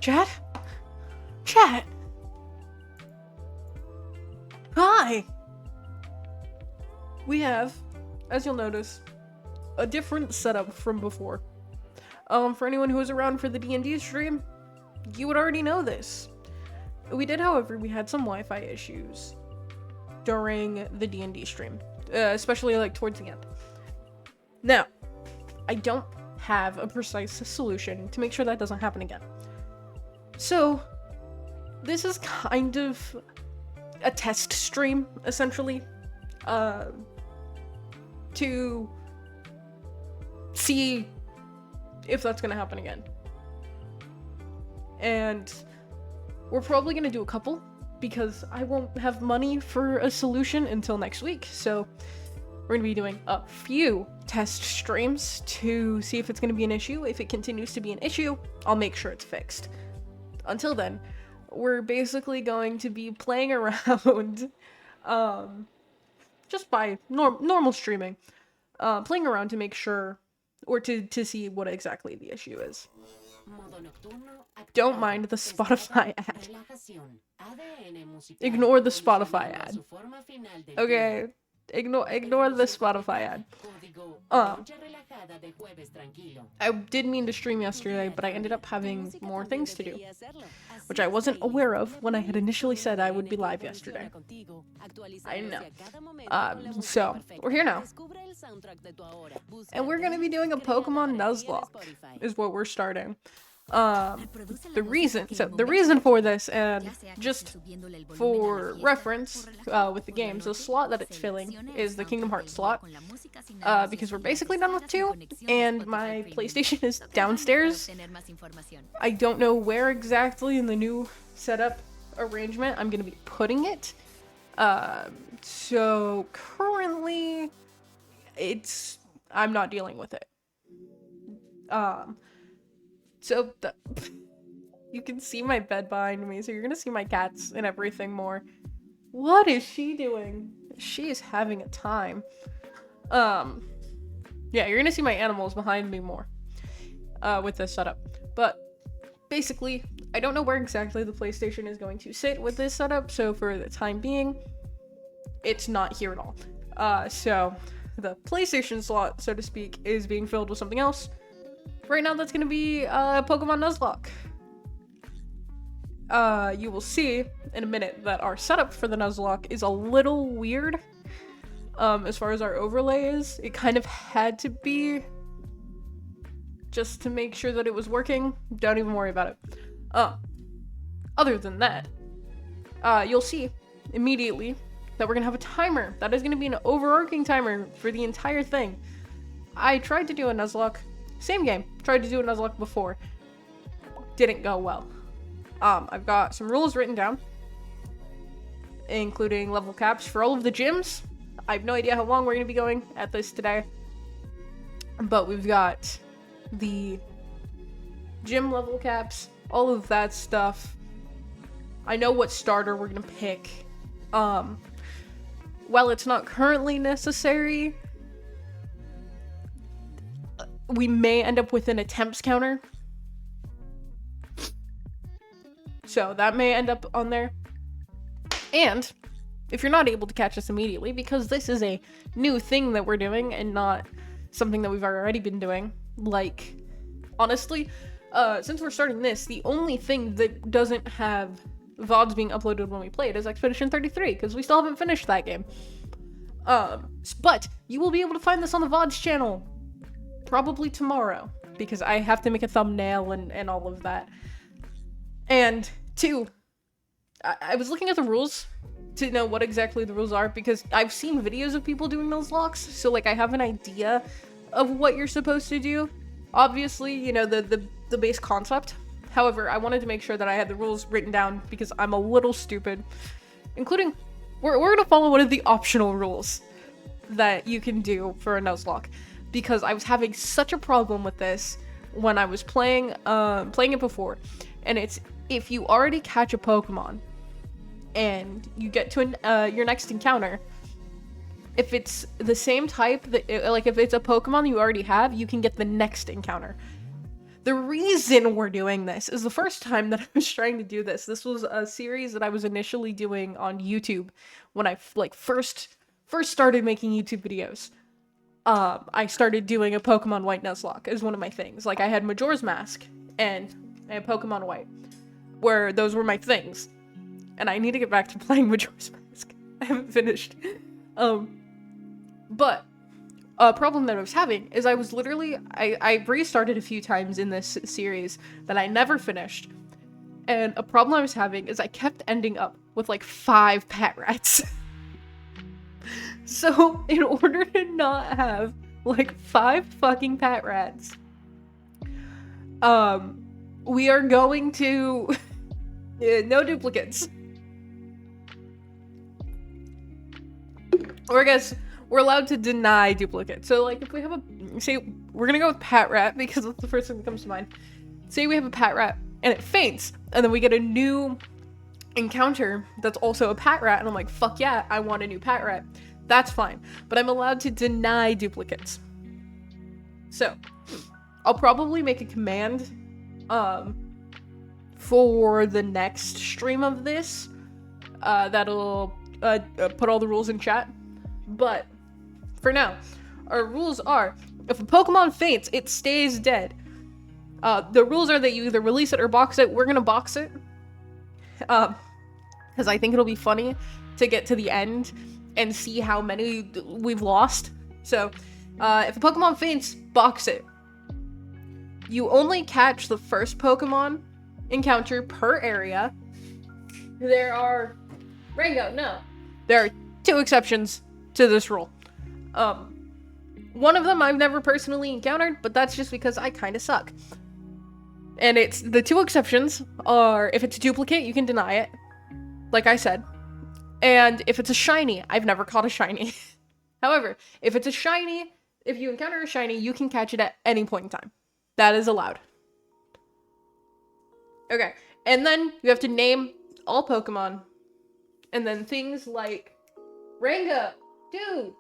Chat? Chat! Hi! We have, as you'll notice, a different setup from before. For anyone who was around for the D&D stream, you would already know this. We did, however, we had some Wi-Fi issues during the D&D stream, especially like towards the end. Now, I don't have a precise solution to make sure that doesn't happen again. So, this is kind of a test stream, essentially, to see if that's gonna happen again. And we're probably gonna do a couple, because I won't have money for a solution until next week, so we're gonna be doing a few test streams to see if it's gonna be an issue. If it continues to be an issue, I'll make sure it's fixed. Until then, we're basically going to be playing around, just by normal streaming, playing around to make sure, or to see what exactly the issue is. Don't mind the Spotify ad. Ignore the Spotify ad. Okay, ignore the Spotify ad. I did mean to stream yesterday, but I ended up having more things to do, which I wasn't aware of when I had initially said I would be live yesterday. I didn't know. So, we're here now. And we're gonna be doing a Pokemon Nuzlocke, is what we're starting. The reason for this, and just for reference, with the games, the slot that it's filling is the Kingdom Hearts slot, because we're basically done with 2, and my PlayStation is downstairs. I don't know where exactly in the new setup arrangement I'm gonna be putting it, so currently, I'm not dealing with it. So, you can see my bed behind me, so you're gonna see my cats and everything more. What is she doing? She is having a time. Yeah, you're gonna see my animals behind me more, with this setup. But, basically, I don't know where exactly the PlayStation is going to sit with this setup, so for the time being, it's not here at all. So, the PlayStation slot, so to speak, is being filled with something else. Right now, that's gonna be Pokemon Nuzlocke. You will see in a minute that our setup for the Nuzlocke is a little weird. As far as our overlay is, it kind of had to be just to make sure that it was working. Don't even worry about it. Other than that, you'll see immediately that we're gonna have a timer. That is gonna be an overarching timer for the entire thing. I tried to do a Nuzlocke. Same game. Tried to do a Nuzlocke before. Didn't go well. I've got some rules written down, including level caps for all of the gyms. I have no idea how long we're going to be going at this today, but we've got the gym level caps, all of that stuff. I know what starter we're going to pick. While it's not currently necessary, we may end up with an attempts counter. So that may end up on there. And if you're not able to catch us immediately, because this is a new thing that we're doing and not something that we've already been doing, like, honestly, since we're starting this, the only thing that doesn't have VODs being uploaded when we play it is Expedition 33, because we still haven't finished that game. But you will be able to find this on the VODs channel probably tomorrow, because I have to make a thumbnail and all of that. And 2, I was looking at the rules to know what exactly the rules are, because I've seen videos of people doing those locks, so like I have an idea of what you're supposed to do. Obviously, you know, the base concept. However, I wanted to make sure that I had the rules written down because I'm a little stupid. Including, we're gonna follow one of the optional rules that you can do for a Nuzlocke, because I was having such a problem with this when I was playing it before. And it's, if you already catch a Pokemon and you get to your next encounter, if it's the same type, that, like if it's a Pokemon you already have, you can get the next encounter. The reason we're doing this is the first time that I was trying to do this. This was a series that I was initially doing on YouTube when I first started making YouTube videos. I started doing a Pokemon White Nuzlocke as one of my things. Like, I had Majora's Mask and I had Pokemon White, where those were my things. And I need to get back to playing Majora's Mask. I haven't finished. But a problem that I was having is I was literally, I restarted a few times in this series that I never finished. And a problem I was having is I kept ending up with like 5 pet rats. So in order to not have like 5 fucking pet rats, we are going to no duplicates. Or I guess we're allowed to deny duplicates. So like if we have say we're gonna go with pet rat because that's the first thing that comes to mind. Say we have a pet rat and it faints, and then we get a new encounter that's also a pet rat, and I'm like, fuck yeah, I want a new pet rat. That's fine. But I'm allowed to deny duplicates. So I'll probably make a command for the next stream of this that'll put all the rules in chat. But for now, our rules are, if a Pokemon faints, it stays dead. The rules are that you either release it or box it. We're gonna box it. Because I think it'll be funny to get to the end and see how many we've lost. So, if a Pokemon faints, box it. You only catch the first Pokemon encounter per area. There are... Rango, no. There are 2 exceptions to this rule. One of them I've never personally encountered, but that's just because I kind of suck. And it's... The 2 exceptions are, if it's a duplicate, you can deny it. Like I said. And if it's a shiny, I've never caught a shiny. However, if it's a shiny, if you encounter a shiny, you can catch it at any point in time. That is allowed. Okay, and then you have to name all Pokemon. And then things like, Rango, dude,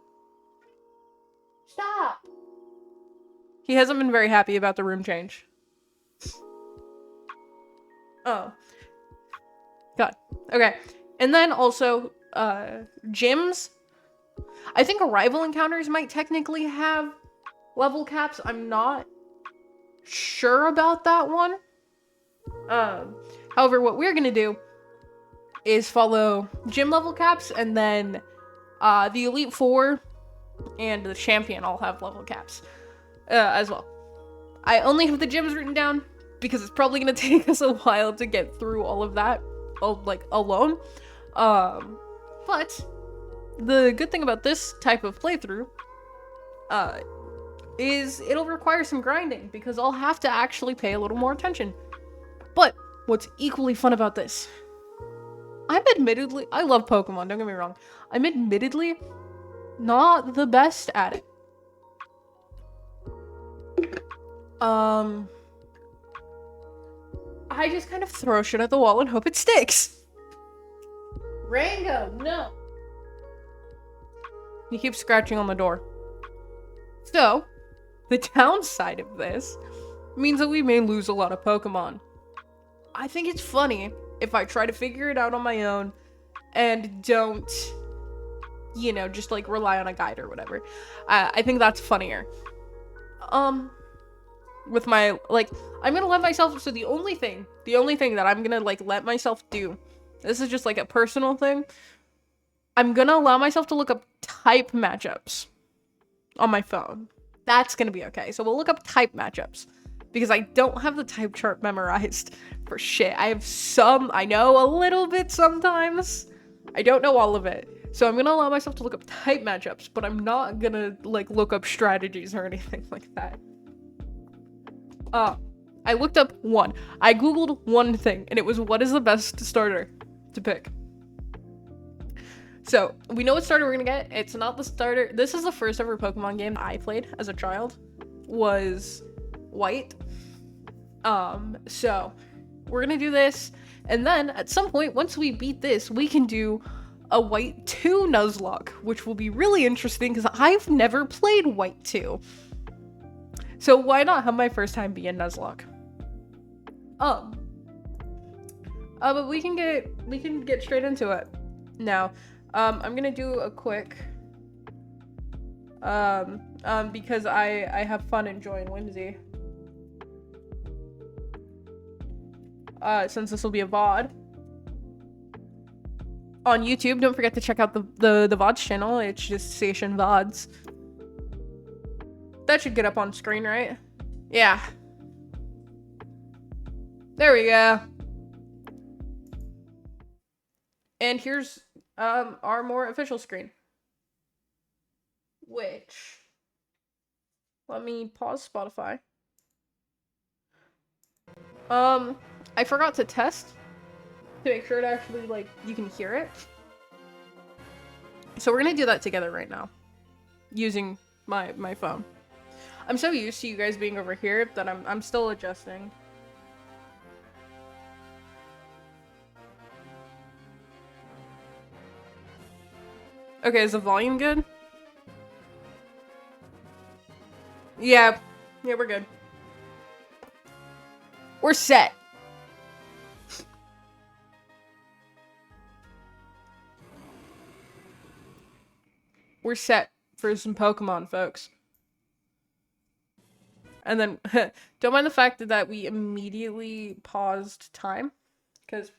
stop. He hasn't been very happy about the room change. Oh. God. Okay. And then also, gyms. I think arrival encounters might technically have level caps. I'm not sure about that one. However, what we're gonna do is follow gym level caps, and then the Elite Four and the Champion all have level caps as well. I only have the gyms written down because it's probably gonna take us a while to get through all of that, like, alone. But the good thing about this type of playthrough is it'll require some grinding because I'll have to actually pay a little more attention. But what's equally fun about this, I love Pokemon, don't get me wrong. I'm admittedly not the best at it. I just kind of throw shit at the wall and hope it sticks. Rango, no. He keeps scratching on the door. So, the downside of this means that we may lose a lot of Pokemon. I think it's funny if I try to figure it out on my own and don't, you know, just like rely on a guide or whatever. I think that's funnier. With my, like, I'm gonna let myself, so the only thing that I'm gonna, like, let myself do, this is just like a personal thing, I'm gonna allow myself to look up type matchups on my phone. That's gonna be okay. So we'll look up type matchups because I don't have the type chart memorized for shit. I have some, I know a little bit sometimes. I don't know all of it. So I'm gonna allow myself to look up type matchups, but I'm not gonna, like, look up strategies or anything like that. I looked up one. I googled one thing, and it was, what is the best starter to pick? So, we know what starter we're gonna get. It's not the starter. This is the first ever Pokemon game I played as a child. Was White. So, we're gonna do this. And then, at some point, once we beat this, we can do a White 2 Nuzlocke, which will be really interesting, because I've never played White 2. So, why not have my first time be in Nuzlocke? Um. But we can get straight into it now. I'm gonna do a quick. Because I have fun enjoying whimsy. Since this will be a VOD on YouTube, don't forget to check out the VODs channel. It's just Station VODs. That should get up on screen, right? Yeah. There we go. And here's our more official screen. Which, let me pause Spotify. I forgot to test to make sure it actually, like, you can hear it. So we're gonna do that together right now, using my phone. I'm so used to you guys being over here that I'm still adjusting. Okay, is the volume good? Yeah, we're good. We're set. We're set for some Pokemon, folks. And then, don't mind the fact that we immediately paused time, because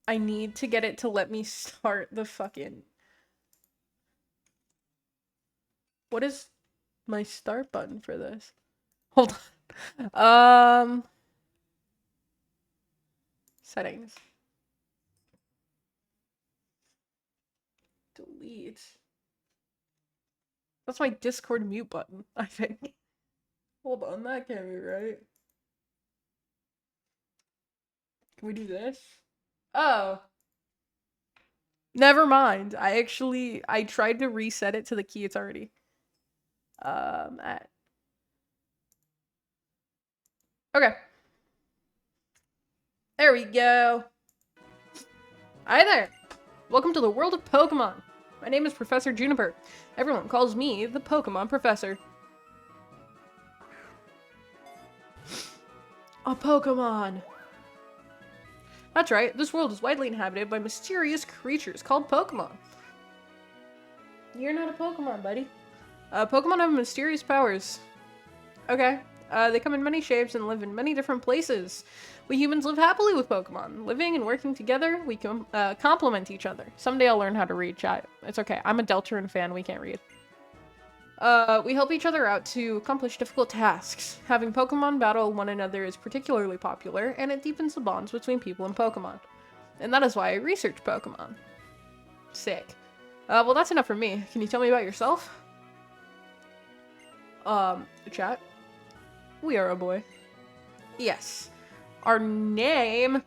I need to get it to let me start the fucking... What is my start button for this? Hold on. Settings. Delete. That's my Discord mute button, I think. Hold on, that can't be right. Can we do this? Oh. Never mind. I tried to reset it to the key it's already. Okay. There we go. Hi there. Welcome to the world of Pokemon. My name is Professor Juniper. Everyone calls me the Pokemon Professor. A Pokemon. That's right. This world is widely inhabited by mysterious creatures called Pokemon. You're not a Pokemon, buddy. Pokemon have mysterious powers. Okay. They come in many shapes and live in many different places. We humans live happily with Pokemon. Living and working together, we can complement each other. Someday I'll learn how to read, chat. It's okay. I'm a Deltarune fan. We can't read. We help each other out to accomplish difficult tasks. Having Pokemon battle one another is particularly popular, and it deepens the bonds between people and Pokemon. And that is why I research Pokemon. Sick. Well, that's enough for me. Can you tell me about yourself? Chat. We are a boy. Yes. Our name...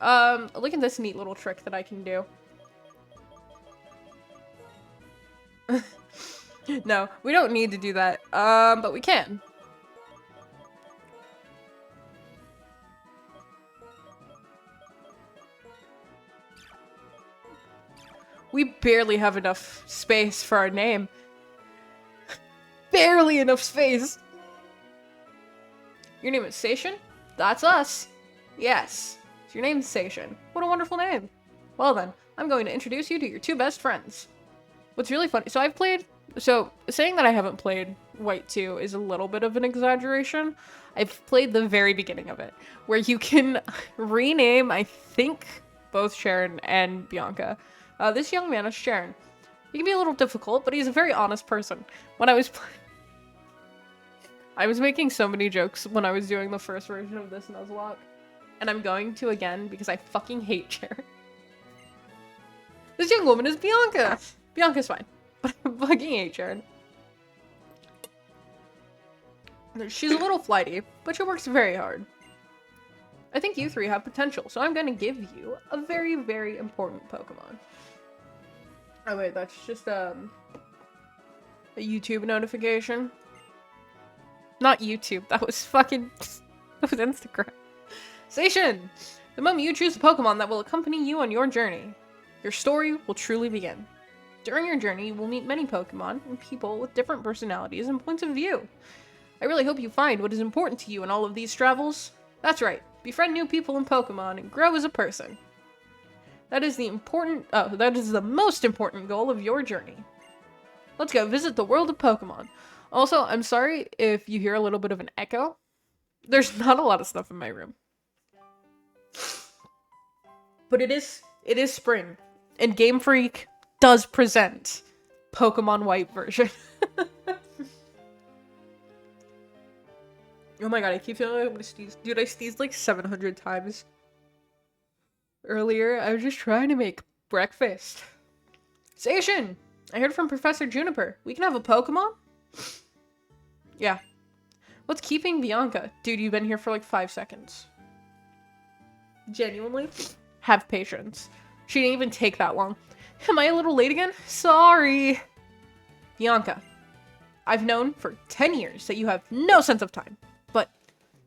look at this neat little trick that I can do. No, we don't need to do that. But we can. We barely have enough space for our name. Barely enough space. Your name is Sation? That's us. Yes. So your name is Sation. What a wonderful name. Well then, I'm going to introduce you to your two best friends. What's really funny, so saying that I haven't played White 2 is a little bit of an exaggeration. I've played the very beginning of it, where you can rename, I think, both Sharon and Bianca. This young man is Sharon. He can be a little difficult, but he's a very honest person. When I was making so many jokes when I was doing the first version of this Nuzlocke, and I'm going to again because I fucking hate Sharon. This young woman is Bianca! Bianca's fine, but I fucking hate Sharon. She's a little flighty, but she works very hard. I think you three have potential, so I'm going to give you a very, very important Pokemon. Oh wait, that's just a YouTube notification. Not YouTube, that was Instagram. Station! The moment you choose a Pokemon that will accompany you on your journey, your story will truly begin. During your journey, you will meet many Pokemon and people with different personalities and points of view. I really hope you find what is important to you in all of these travels. That's right, befriend new people in Pokemon and grow as a person. That is the most important goal of your journey. Let's go visit the world of Pokemon. Also, I'm sorry if you hear a little bit of an echo. There's not a lot of stuff in my room. But it is spring. And Game Freak does present Pokemon White version. Oh my god, I keep feeling like I'm gonna sneeze. Dude, I sneezed like 700 times earlier. I was just trying to make breakfast. Station! I heard from Professor Juniper. We can have a Pokemon? Yeah. What's keeping Bianca? Dude, you've been here for like 5 seconds. Genuinely? Have patience. She didn't even take that long. Am I a little late again? Sorry. Bianca, I've known for 10 years that you have no sense of time. But,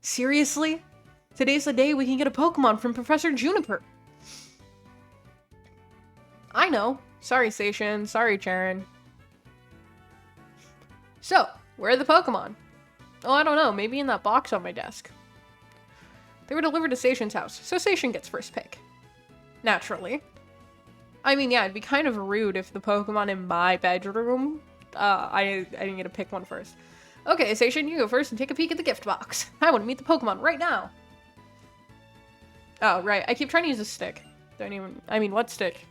seriously? Today's the day we can get a Pokemon from Professor Juniper. I know. Sorry, Station. Sorry, Charon. So, where are the Pokemon? Oh, I don't know. Maybe in that box on my desk. They were delivered to Station's house, so Station gets first pick. Naturally. I mean, yeah, it'd be kind of rude if the Pokemon in my bedroom, I didn't get to pick one first. Okay, Station, you go first and take a peek at the gift box. I want to meet the Pokemon right now. Oh, right. I keep trying to use a stick. What stick?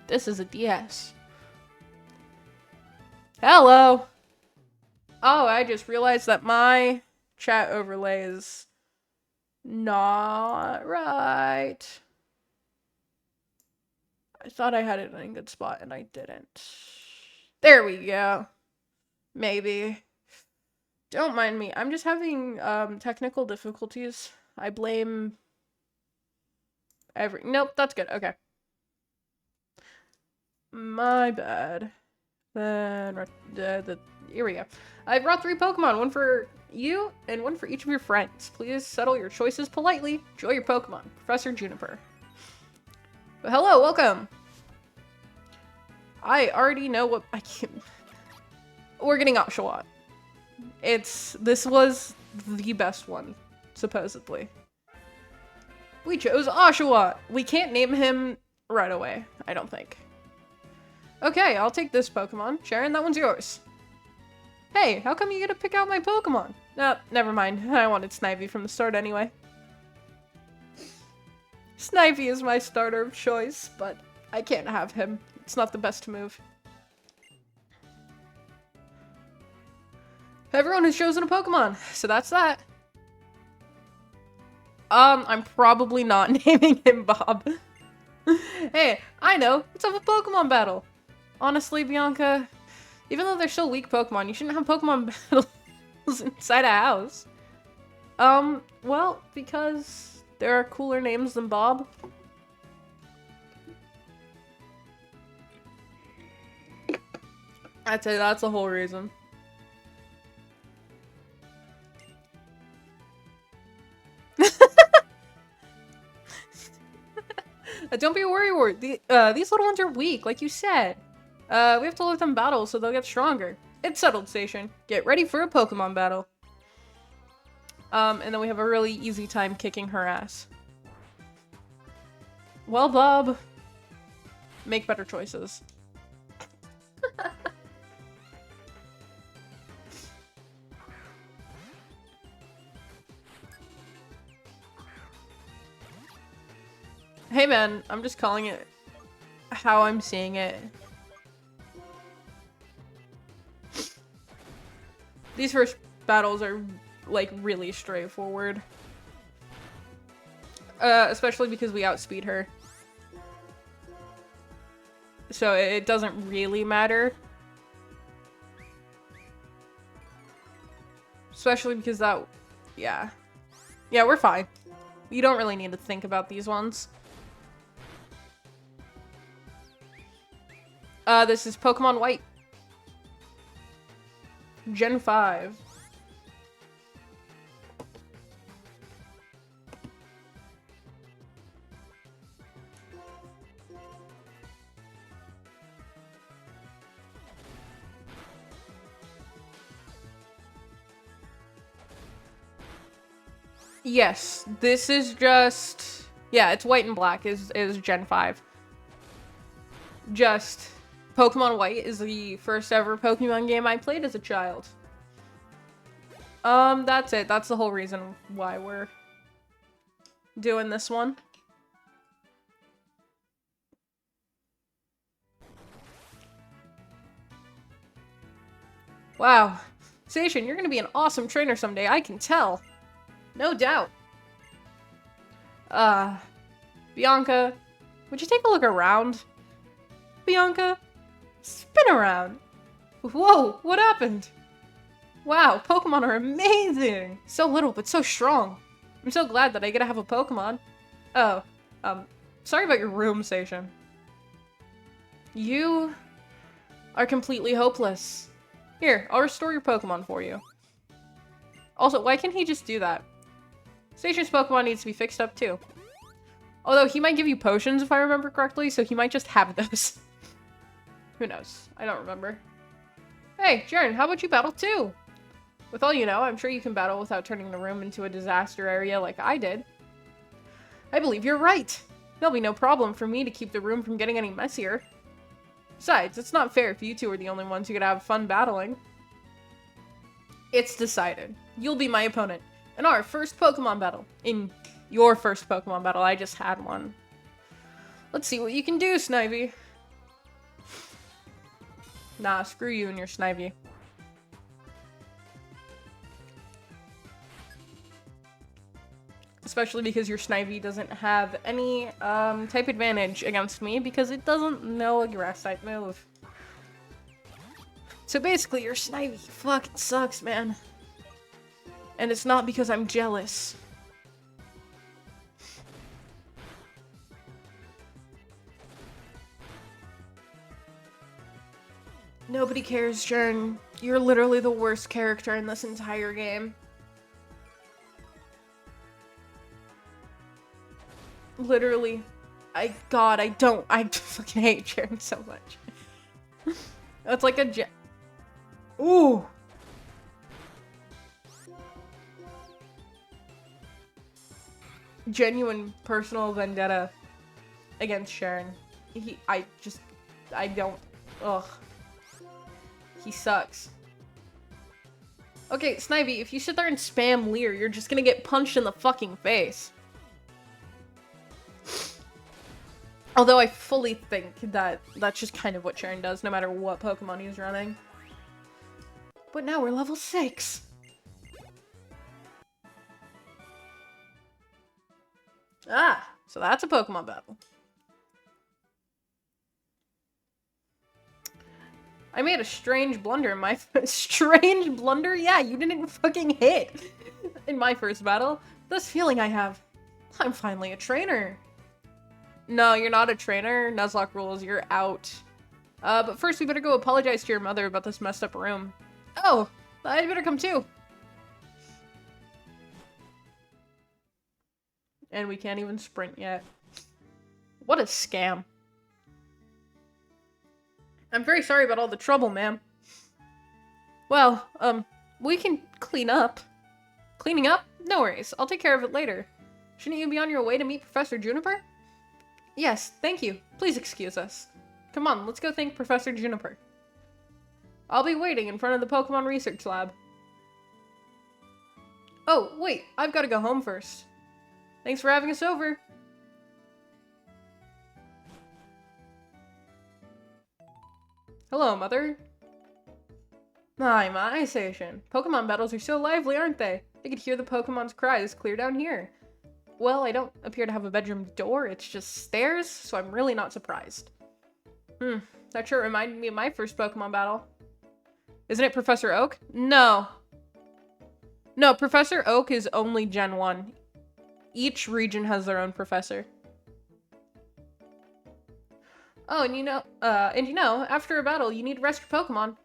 This is a DS. Hello! Oh, I just realized that my chat overlay is not right. I thought I had it in a good spot and I didn't. There we go. Maybe. Don't mind me. I'm just having technical difficulties. I blame Nope, that's good. Okay. My bad. Then here we go. I brought 3 Pokemon, one for you and one for each of your friends. Please settle your choices politely. Enjoy your Pokemon. Professor Juniper. But hello, welcome. I already know what I can. We're getting Oshawott. This was the best one, supposedly. We chose Oshawott. We can't name him right away, I don't think. Okay, I'll take this Pokemon. Sharon, that one's yours. Hey, how come you get to pick out my Pokemon? No, never mind. I wanted Snivy from the start anyway. Snivy is my starter of choice, but I can't have him. It's not the best move. Everyone has chosen a Pokemon, so that's that. I'm probably not naming him Bob. Hey, I know. Let's have a Pokemon battle. Honestly, Bianca, even though they're still weak Pokemon, you shouldn't have Pokemon battles inside a house. Well, because there are cooler names than Bob. I'd say that's the whole reason. Don't be a worrywart. These little ones are weak, like you said. We have to let them battle so they'll get stronger. It's settled, Station. Get ready for a Pokemon battle. And then we have a really easy time kicking her ass. Well, Bob. Make better choices. Hey man, I'm just calling it how I'm seeing it. These first battles are, like, really straightforward. Especially because we outspeed her. So it doesn't really matter. Especially because that... Yeah. Yeah, we're fine. You don't really need to think about these ones. This is Pokemon White. Gen 5. Yes, this is just... Yeah, it's white and black is Gen 5. Just... Pokemon White is the first ever Pokemon game I played as a child. That's it. That's the whole reason why we're doing this one. Wow. Station, you're gonna be an awesome trainer someday, I can tell. No doubt. Bianca, would you take a look around? Bianca, spin around. Whoa, what happened? Wow, Pokemon are amazing! So little, but so strong. I'm so glad that I get to have a Pokemon. Oh, sorry about your room, Station. You are completely hopeless. Here, I'll restore your Pokemon for you. Also, why can't he just do that? Station's Pokemon needs to be fixed up too. Although he might give you potions if I remember correctly, so he might just have those. Who knows? I don't remember. Hey, Jaren, how about you battle too? With all you know, I'm sure you can battle without turning the room into a disaster area like I did. I believe you're right. There'll be no problem for me to keep the room from getting any messier. Besides, it's not fair if you two are the only ones who could have fun battling. It's decided. You'll be my opponent in our first Pokemon battle. In your first Pokemon battle. I just had one. Let's see what you can do, Snivy. Nah, screw you and your Snivy. Especially because your Snivy doesn't have any type advantage against me because it doesn't know a grass type move. So basically, your Snivy fucking sucks, man. And it's not because I'm jealous. Nobody cares, Jern. You're literally the worst character in this entire game. Literally. I fucking hate Jern so much. That's like a ooh! Genuine personal vendetta against Sharon. I don't, ugh. He sucks. Okay, Snivy, if you sit there and spam Leer, you're just gonna get punched in the fucking face. Although I fully think that that's just kind of what Sharon does, no matter what Pokemon he's running. But now we're level 6. Ah, so that's a Pokemon battle. I made a strange blunder in my strange blunder? Yeah, you didn't fucking hit in my first battle. This feeling I have. I'm finally a trainer. No, you're not a trainer. Nuzlocke rules, you're out. But first we better go apologize to your mother about this messed up room. Oh, I'd better come too. And we can't even sprint yet. What a scam. I'm very sorry about all the trouble, ma'am. Well, we can clean up. Cleaning up? No worries. I'll take care of it later. Shouldn't you be on your way to meet Professor Juniper? Yes, thank you. Please excuse us. Come on, let's go thank Professor Juniper. I'll be waiting in front of the Pokemon Research Lab. Oh, wait, I've got to go home first. Thanks for having us over. Hello, Mother. My Station. Pokemon battles are so lively, aren't they? I could hear the Pokemon's cries clear down here. Well, I don't appear to have a bedroom door, it's just stairs, so I'm really not surprised. That sure reminded me of my first Pokemon battle. Isn't it Professor Oak? No. No, Professor Oak is only Gen 1. Each region has their own professor. Oh, and you know, after a battle, you need to rest your Pokemon.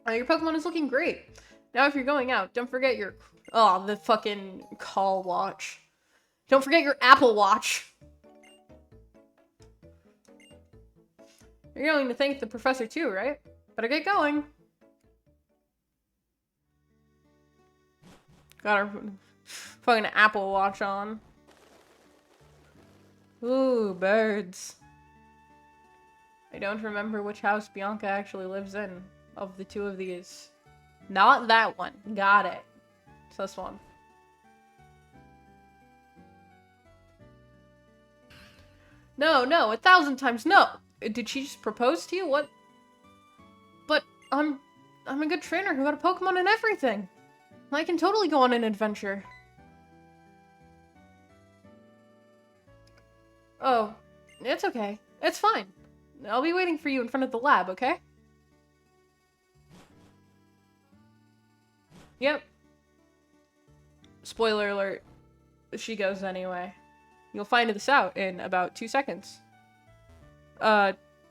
Your Pokemon is looking great. Now if you're going out, don't forget your... Oh, the fucking call watch. Don't forget your Apple Watch. You're going to thank the professor too, right? Better get going. Got our fucking Apple Watch on. Ooh, birds. I don't remember which house Bianca actually lives in of the two of these. Not that one. Got it. It's this one. No, 1,000 times no. Did she just propose to you? What? But I'm a good trainer who got a Pokemon and everything. I can totally go on an adventure. Oh, it's okay. It's fine. I'll be waiting for you in front of the lab, okay? Yep. Spoiler alert. She goes anyway. You'll find this out in about 2 seconds.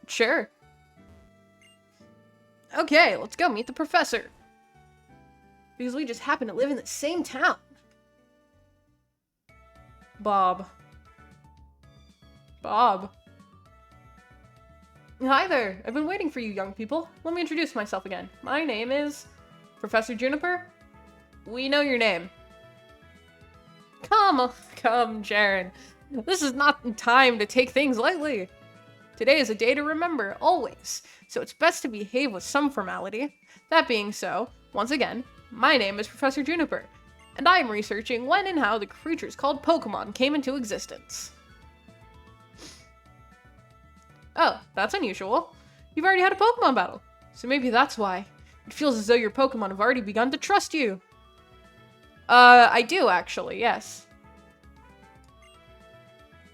Sure. Okay, let's go meet the professor. Because we just happen to live in the same town. Bob. Hi there. I've been waiting for you young people. Let me introduce myself again. My name is Professor Juniper. We know your name. Come, Jaren. This is not time to take things lightly. Today is a day to remember, always. So it's best to behave with some formality. That being so, once again, my name is Professor Juniper, and I am researching when and how the creatures called Pokemon came into existence. Oh, that's unusual. You've already had a Pokemon battle, so maybe that's why. It feels as though your Pokemon have already begun to trust you. I do actually, yes.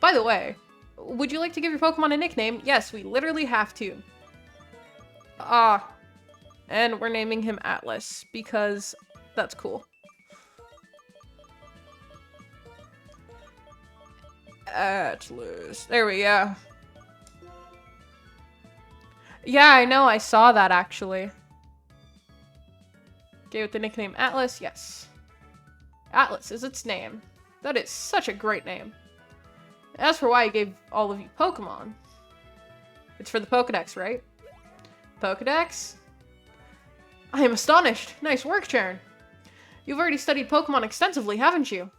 By the way, would you like to give your Pokemon a nickname? Yes, we literally have to. And we're naming him Atlas, because that's cool. Atlas. There we go. Yeah, I know, I saw that actually. Gave it the nickname Atlas, yes. Atlas is its name. That is such a great name. As for why I gave all of you Pokemon, it's for the Pokedex, right? Pokedex? I am astonished. Nice work, Charen. You've already studied Pokemon extensively, haven't you?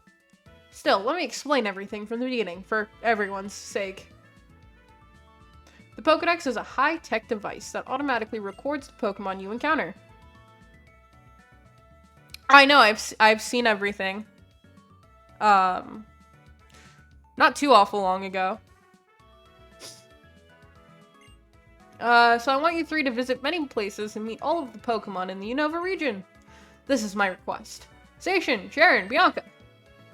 Still, let me explain everything from the beginning, for everyone's sake. The Pokedex is a high-tech device that automatically records the Pokemon you encounter. I know, I've seen everything. Not too awful long ago. So I want you three to visit many places and meet all of the Pokemon in the Unova region. This is my request. Zacian, Charen, Bianca.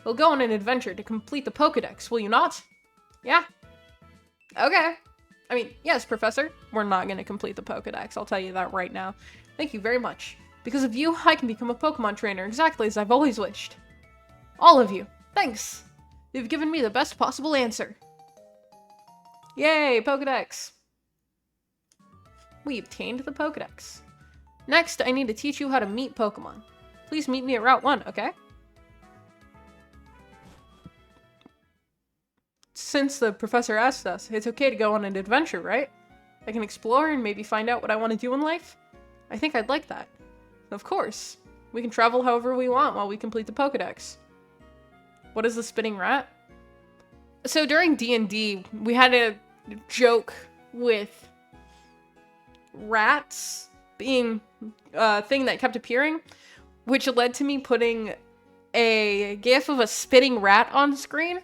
We'll go on an adventure to complete the Pokedex, will you not? Yeah? Okay. I mean, yes, Professor. We're not going to complete the Pokedex, I'll tell you that right now. Thank you very much. Because of you, I can become a Pokemon trainer exactly as I've always wished. All of you. Thanks. You've given me the best possible answer. Yay, Pokedex. We obtained the Pokedex. Next, I need to teach you how to meet Pokemon. Please meet me at Route 1, okay? Since the professor asked us, it's okay to go on an adventure, right? I can explore and maybe find out what I want to do in life. I think I'd like that. Of course. We can travel however we want while we complete the Pokedex. What is the spinning rat? So during D&D, we had a joke with rats being a thing that kept appearing, which led to me putting a gif of a spitting rat on screen.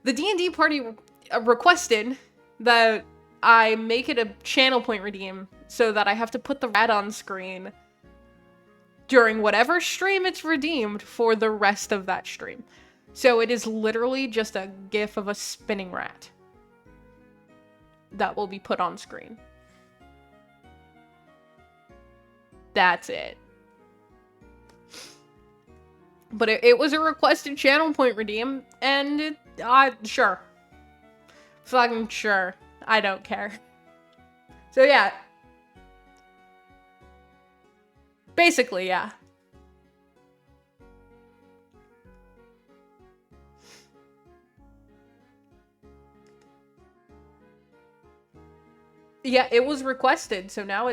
The D&D party requested that I make it a channel point redeem so that I have to put the rat on screen during whatever stream it's redeemed for the rest of that stream. So it is literally just a gif of a spinning rat that will be put on screen. That's it. But it was a requested channel point redeem, and sure. Fucking sure. I don't care. So yeah. Basically, yeah. Yeah, it was requested, so now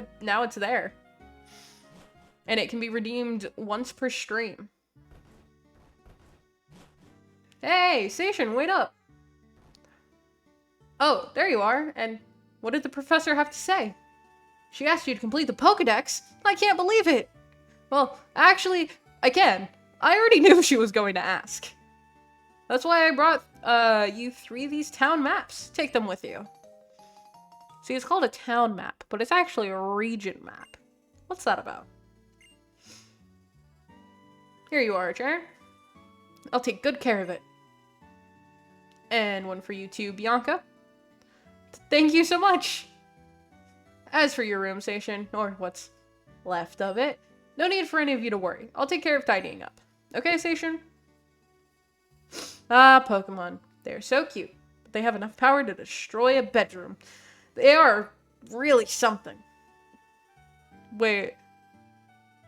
it's there. And it can be redeemed once per stream. Hey, Station, wait up. Oh, there you are. And what did the professor have to say? She asked you to complete the Pokedex? I can't believe it. Well, actually, I can. I already knew she was going to ask. That's why I brought you 3 of these town maps. Take them with you. See, it's called a town map, but it's actually a region map. What's that about? Here you are, Chair. I'll take good care of it. And one for you too, Bianca. Thank you so much. As for your room, Station, or what's left of it, no need for any of you to worry. I'll take care of tidying up. Okay, Station? Ah, Pokemon. They're so cute, but they have enough power to destroy a bedroom. They are really something. Wait.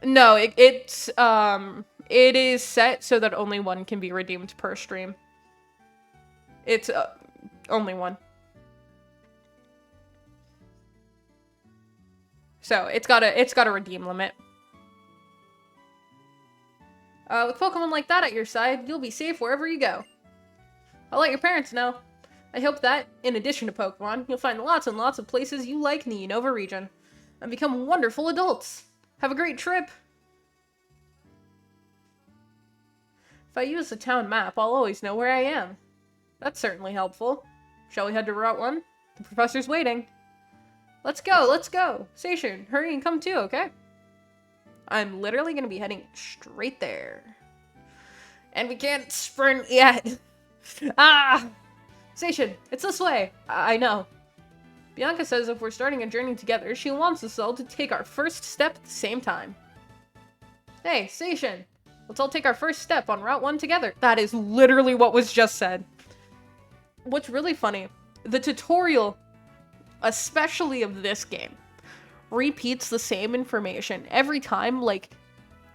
No, it is set so that only one can be redeemed per stream. It's only one. So it's got a redeem limit. With Pokemon like that at your side, you'll be safe wherever you go. I'll let your parents know. I hope that, in addition to Pokemon, you'll find lots and lots of places you like in the Unova region, and become wonderful adults. Have a great trip! If I use the town map, I'll always know where I am. That's certainly helpful. Shall we head to Route 1? The professor's waiting. Let's go, let's go! Station, hurry and come too, okay? I'm literally gonna be heading straight there. And we can't sprint yet! Ah! Station, it's this way! I know. Bianca says if we're starting a journey together, she wants us all to take our first step at the same time. Hey, Station! Let's all take our first step on Route 1 together. That is literally what was just said. What's really funny, the tutorial, especially of this game, repeats the same information every time, like,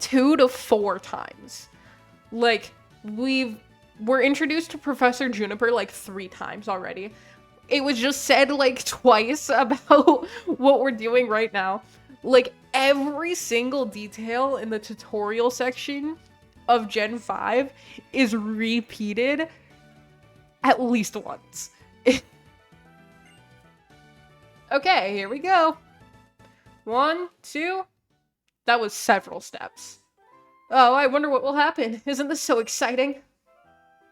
2 to 4 times. Like, we're introduced to Professor Juniper, like, 3 times already. It was just said, like, twice about what we're doing right now. Like, every single detail in the tutorial section of Gen 5 is repeated at least once. Okay, here we go. 1, 2. That was several steps. Oh, I wonder what will happen. Isn't this so exciting?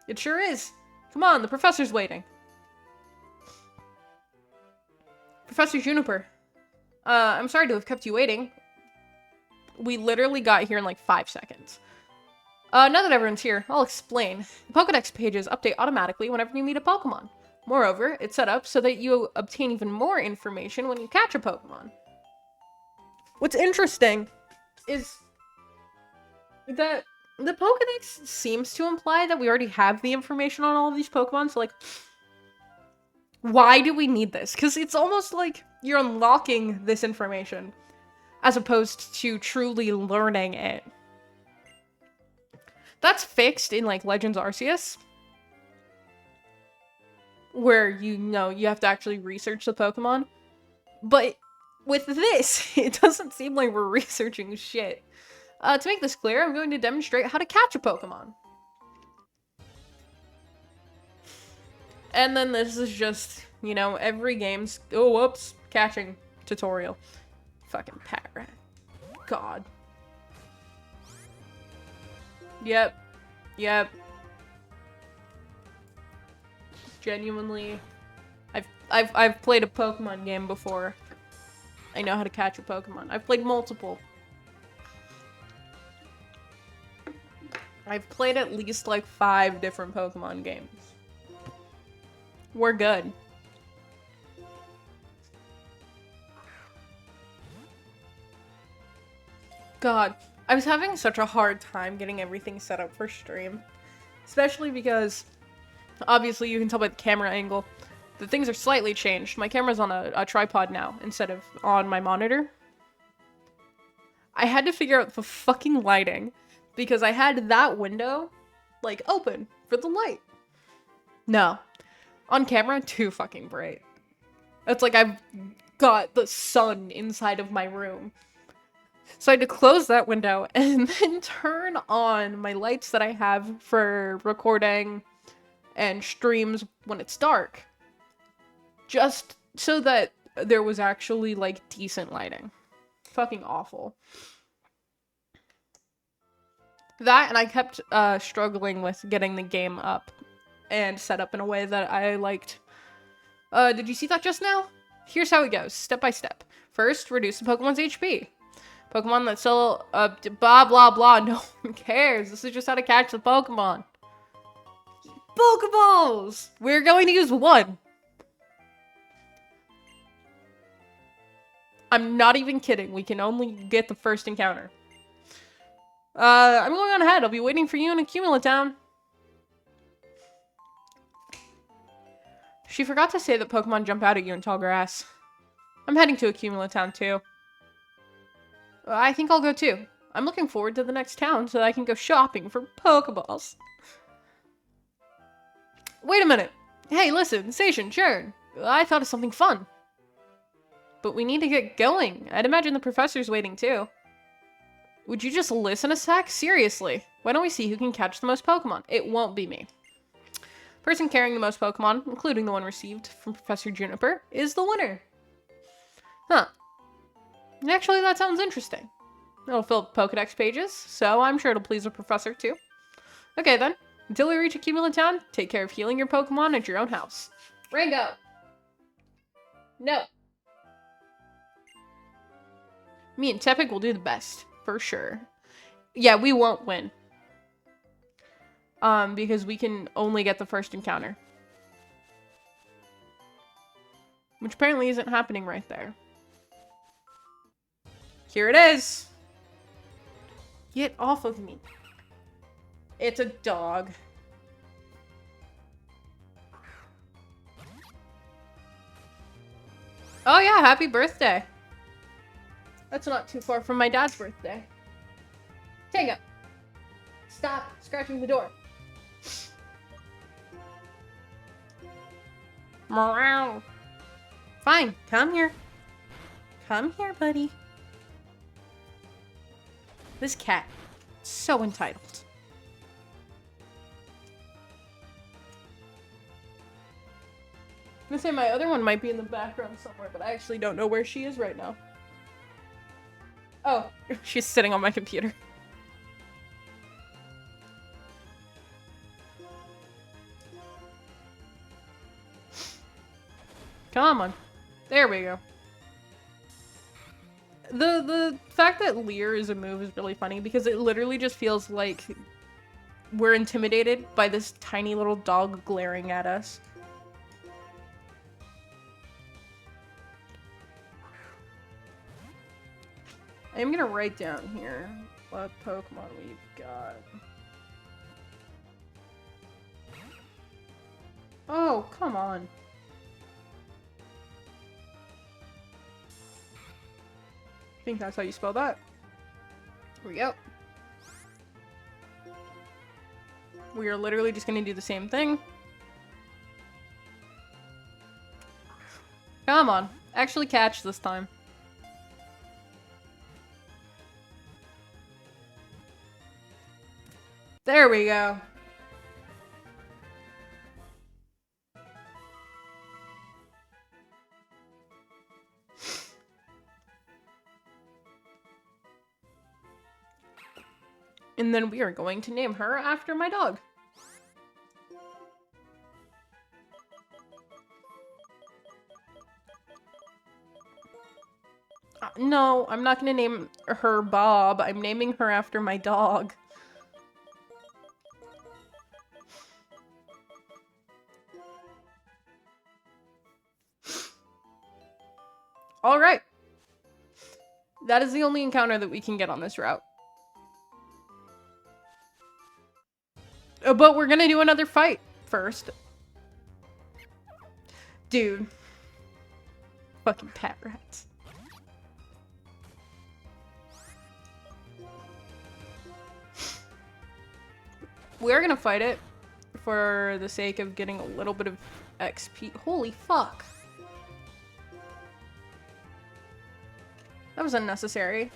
It sure is. Come on, the professor's waiting. Professor Juniper. I'm sorry to have kept you waiting. We literally got here in like 5 seconds. Now that everyone's here, I'll explain. The Pokedex pages update automatically whenever you meet a Pokemon. Moreover, it's set up so that you obtain even more information when you catch a Pokemon. What's interesting is that the Pokedex seems to imply that we already have the information on all of these Pokemon, so like, why do we need this? Because it's almost like you're unlocking this information as opposed to truly learning it. That's fixed in, like, Legends Arceus, where, you know, you have to actually research the Pokemon. But with this, it doesn't seem like we're researching shit. To make this clear, I'm going to demonstrate how to catch a Pokemon. And then this is just, you know, every game's, oh, whoops, catching tutorial. Fucking parrot. God. Yep. Yep. Genuinely. I've played a Pokemon game before. I know how to catch a Pokemon. I've played multiple. I've played at least like 5 different Pokemon games. We're good. God, I was having such a hard time getting everything set up for stream. Especially because, obviously you can tell by the camera angle, the things are slightly changed. My camera's on a tripod now, instead of on my monitor. I had to figure out the fucking lighting, because I had that window, like, open for the light. No. On camera, too fucking bright. It's like I've got the sun inside of my room. So I had to close that window and then turn on my lights that I have for recording and streams when it's dark. Just so that there was actually, like, decent lighting. Fucking awful. That, and I kept struggling with getting the game up and set up in a way that I liked. Did you see that just now? Here's how it goes, step by step. First, reduce the Pokemon's HP. Pokemon that still, blah, blah, blah. No one cares. This is just how to catch the Pokemon. Pokeballs! We're going to use one. I'm not even kidding. We can only get the first encounter. I'm going on ahead. I'll be waiting for you in Accumula Town. She forgot to say that Pokemon jump out at you in tall grass. I'm heading to Accumula Town too. I think I'll go too. I'm looking forward to the next town so that I can go shopping for Pokeballs. Wait a minute. Hey, listen, Station, sure. I thought of something fun. But we need to get going. I'd imagine the professor's waiting too. Would you just listen a sec? Seriously. Why don't we see who can catch the most Pokemon? It won't be me. Person carrying the most Pokemon, including the one received from Professor Juniper, is the winner. Huh. Actually, that sounds interesting. It'll fill up Pokedex pages, so I'm sure it'll please the professor too. Okay then. Until we reach Accumula Town, take care of healing your Pokemon at your own house. Rango! No. Me and Tepig will do the best, for sure. Yeah, we won't win. Because we can only get the first encounter. Which apparently isn't happening right there. Here it is! Get off of me. It's a dog. Oh yeah, happy birthday. That's not too far from my dad's birthday. Tango! Stop scratching the door. Meow. Fine, come here. Come here, buddy. This cat, so entitled. I'm gonna say my other one might be in the background somewhere, but I actually don't know where she is right now. Oh, she's sitting on my computer. Come on. There we go. The fact that Leer is a move is really funny because it literally just feels like we're intimidated by this tiny little dog glaring at us. I'm gonna write down here what Pokemon we've got. Oh, come on. I think that's how you spell that. Here we go. We are literally just gonna do the same thing. Come on. Actually catch this time. There we go. And then we are going to name her after my dog. No, I'm not gonna name her Bob. I'm naming her after my dog. Alright. That is the only encounter that we can get on this route. But we're gonna do another fight first. Dude. Fucking pat rats. We're gonna fight it for the sake of getting a little bit of XP. Holy fuck. That was unnecessary.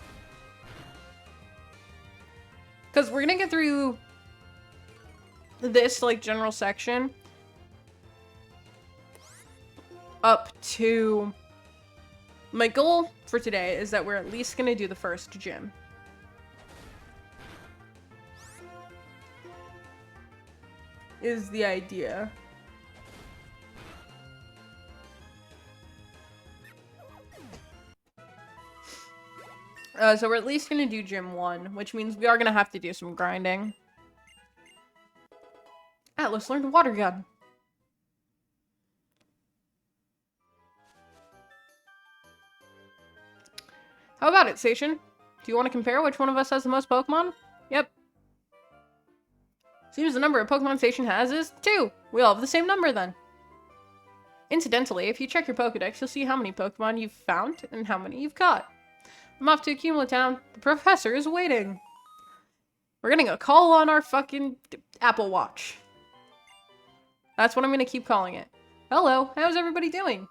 Because we're gonna get through this, like, general section up to... My goal for today is that we're at least going to do the first gym. Is the idea. So we're at least going to do gym 1, which means we are going to have to do some grinding. Atlas learned water gun. How about it, Station? Do you want to compare which one of us has the most Pokemon? Yep. Seems the number of Pokemon Station has is 2. We all have the same number then. Incidentally, if you check your Pokedex, you'll see how many Pokemon you've found and how many you've caught. I'm off to Accumulate Town. The professor is waiting. We're getting a call on our fucking Apple Watch. That's what I'm gonna keep calling it. Hello, how's everybody doing?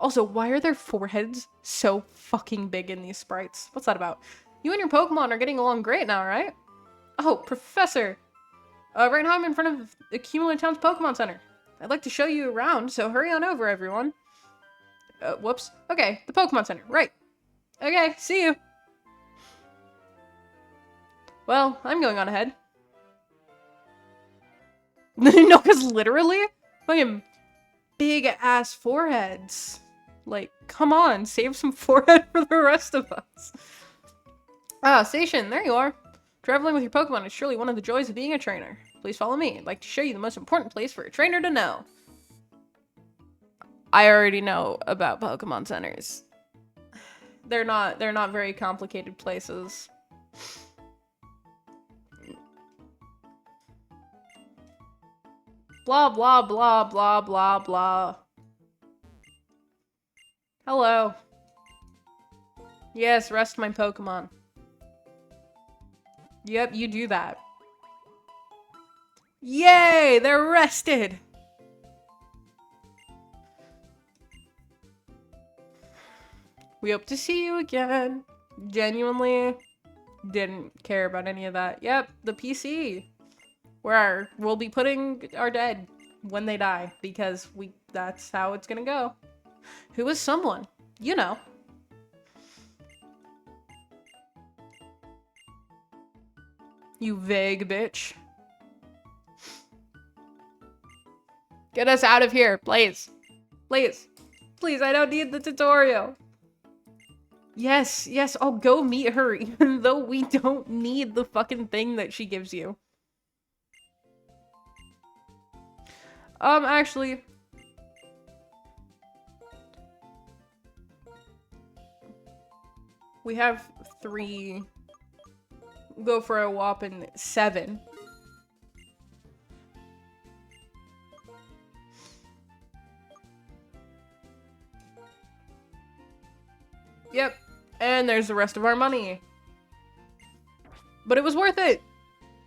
Also, why are their foreheads so fucking big in these sprites? What's that about? You and your Pokemon are getting along great now, right? Oh, Professor. Right now I'm in front of Accumulate Town's Pokemon Center. I'd like to show you around, so hurry on over, everyone. Whoops. Okay, the Pokemon Center, right. Okay, see you. Well, I'm going on ahead. No, because literally, fucking big-ass foreheads. Like, come on, save some forehead for the rest of us. Ah, Station, there you are. Traveling with your Pokemon is surely one of the joys of being a trainer. Please follow me. I'd like to show you the most important place for a trainer to know. I already know about Pokemon centers. They're not very complicated places. Blah, blah, blah, blah, blah, blah. Hello. Yes, rest my Pokemon. Yep, you do that. Yay! They're rested! We hope to see you again. Genuinely didn't care about any of that. Yep, the PC. Where we'll be putting our dead when they die, because that's how it's gonna go. Who is someone? You know. You vague bitch. Get us out of here, please. Please. Please, I don't need the tutorial. Yes, yes, I'll go meet her, even though we don't need the fucking thing that she gives you. Actually... we have 3... go for a whopping 7. Yep. And there's the rest of our money. But it was worth it!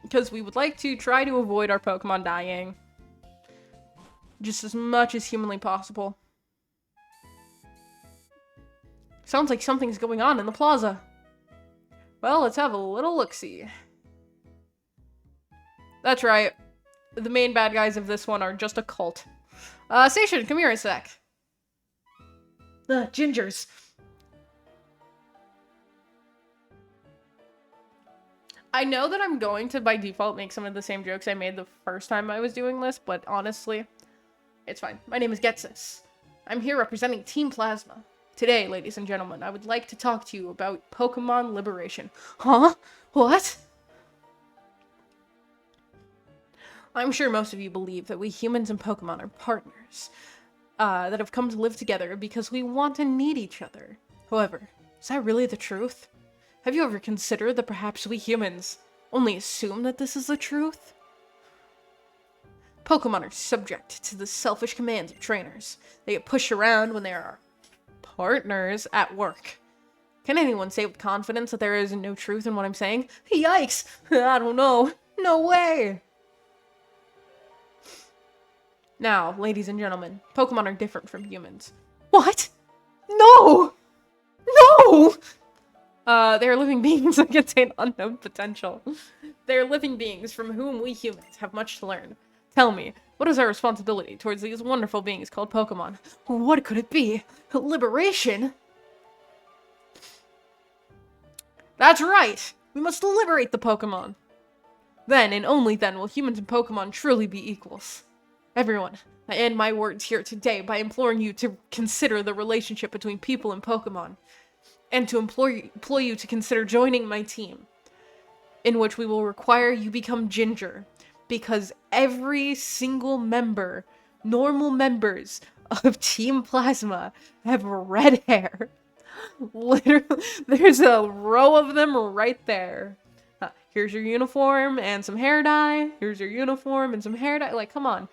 Because we would like to try to avoid our Pokemon dying. Just as much as humanly possible. Sounds like something's going on in the plaza. Well, let's have a little look-see. That's right. The main bad guys of this one are just a cult. Station, come here a sec. Gingers. I know that I'm going to, by default, make some of the same jokes I made the first time I was doing this, but honestly, it's fine. My name is Getsus. I'm here representing Team Plasma. Today, ladies and gentlemen, I would like to talk to you about Pokemon liberation. Huh? What? I'm sure most of you believe that we humans and Pokemon are partners, that have come to live together because we want and need each other. However, is that really the truth? Have you ever considered that perhaps we humans only assume that this is the truth? Pokemon are subject to the selfish commands of trainers. They get pushed around when they are partners at work. Can anyone say with confidence that there is no truth in what I'm saying? Yikes! I don't know. No way! Now, ladies and gentlemen, Pokemon are different from humans. What? No! No! They are living beings that contain unknown potential. They are living beings from whom we humans have much to learn. Tell me, What is our responsibility towards these wonderful beings called Pokemon? What could it be? Liberation? That's right! We must liberate the Pokemon! Then, and only then, will humans and Pokemon truly be equals. Everyone, I end my words here today by imploring you to consider the relationship between people and Pokemon, and to implore you to consider joining my team, in which we will require you become Ginger, because every single member, normal members of Team Plasma, have red hair. Literally, there's a row of them right there. Here's your uniform and some hair dye. Here's your uniform and some hair dye. Like, come on.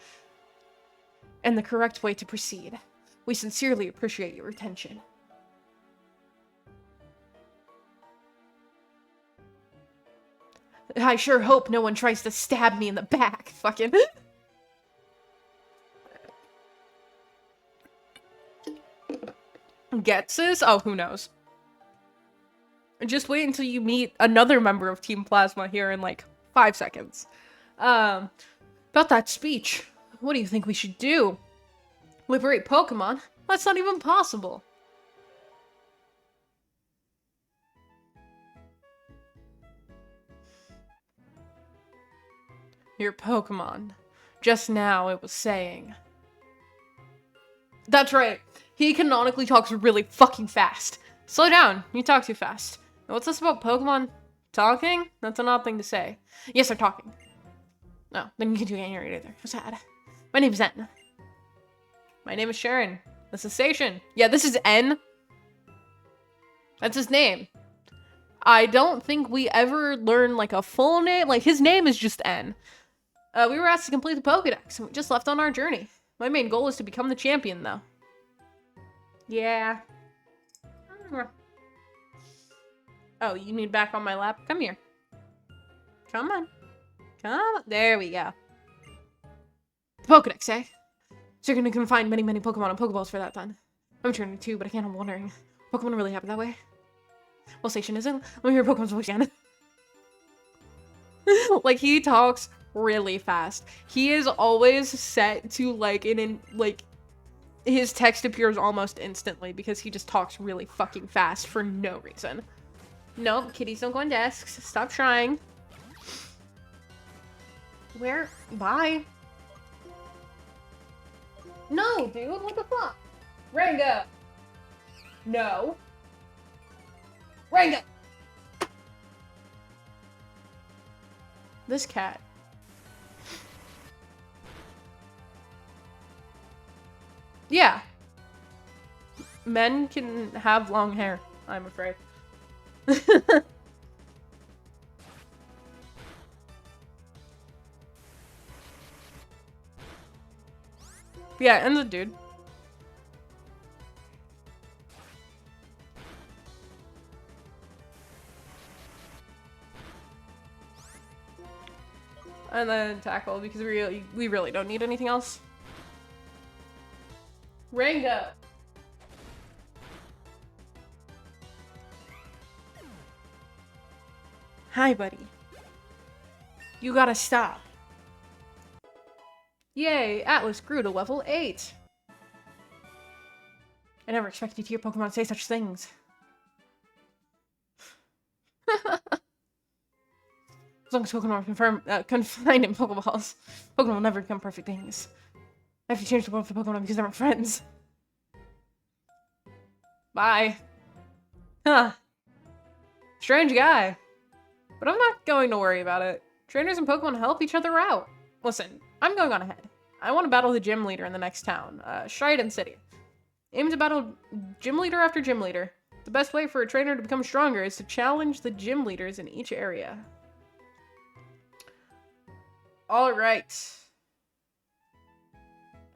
And the correct way to proceed. We sincerely appreciate your attention. I sure hope no one tries to stab me in the back. Fucking. Gets this? Oh, who knows? Just wait until you meet another member of Team Plasma here in like 5 seconds. About that speech, what do you think we should do? Liberate Pokemon? That's not even possible. Your Pokemon. Just now it was saying. That's right. He canonically talks really fucking fast. Slow down. You talk too fast. Now, what's this about Pokemon talking? That's an odd thing to say. Yes, they're talking. No, then you can't hear it either. How sad. My name's N. My name is Sharon. This is Station. Yeah, this is N. That's his name. I don't think we ever learn like a full name. Like, his name is just N. We were asked to complete the Pokedex, and we just left on our journey. My main goal is to become the champion, though. Yeah. Oh, you need back on my lap? Come here. Come on. Come on. There we go. The Pokedex, eh? So you're gonna find many, many Pokemon and Pokeballs for that then. I'm turning 2, but I can't help wondering. Pokemon really happen that way? Well, Station isn't. Let me hear Pokemon's voice again. Like, he talks really fast. He is always set to, like, his text appears almost instantly because he just talks really fucking fast for no reason. Nope, kitties don't go on desks. Stop trying. Where? Bye. No, dude, what the fuck? Rango! No. Rango! This cat. Yeah. Men can have long hair, I'm afraid. Yeah, and the dude. And then tackle, because we really don't need anything else. Rango! Hi, buddy. You gotta stop. Yay, Atlas grew to level 8. I never expected to hear Pokemon say such things. As long as Pokemon are confined in Pokeballs, Pokemon will never become perfect things. I have to change the world for Pokemon because they're my friends. Bye. Huh. Strange guy. But I'm not going to worry about it. Trainers and Pokemon help each other out. Listen, I'm going on ahead. I want to battle the gym leader in the next town, Shryden City. Aim to battle gym leader after gym leader. The best way for a trainer to become stronger is to challenge the gym leaders in each area. Alright.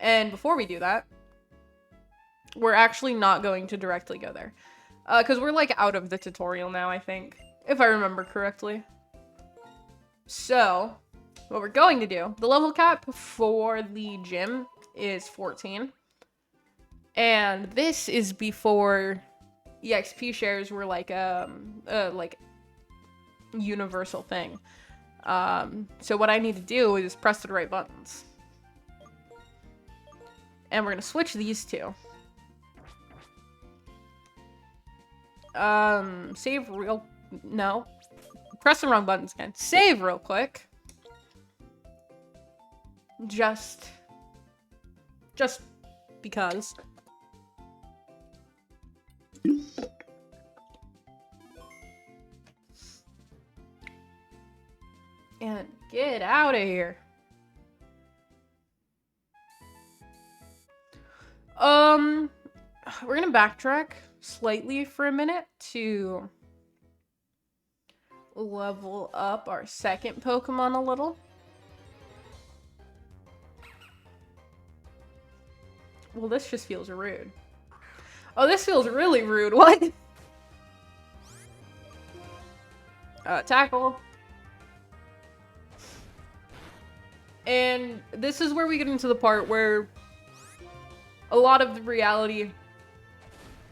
And before we do that, we're actually not going to directly go there. Because we're, like, out of the tutorial now, I think. If I remember correctly. So, what we're going to do, the level cap for the gym is 14. And this is before EXP shares were like universal thing. So what I need to do is press the right buttons. And we're gonna switch these two. Save real... No. Press the wrong buttons again. Save real quick. Just because. And get out of here. We're gonna backtrack slightly for a minute to level up our second Pokemon a little. Well, this just feels rude. Oh, this feels really rude. What? Tackle. And this is where we get into the part where a lot of the reality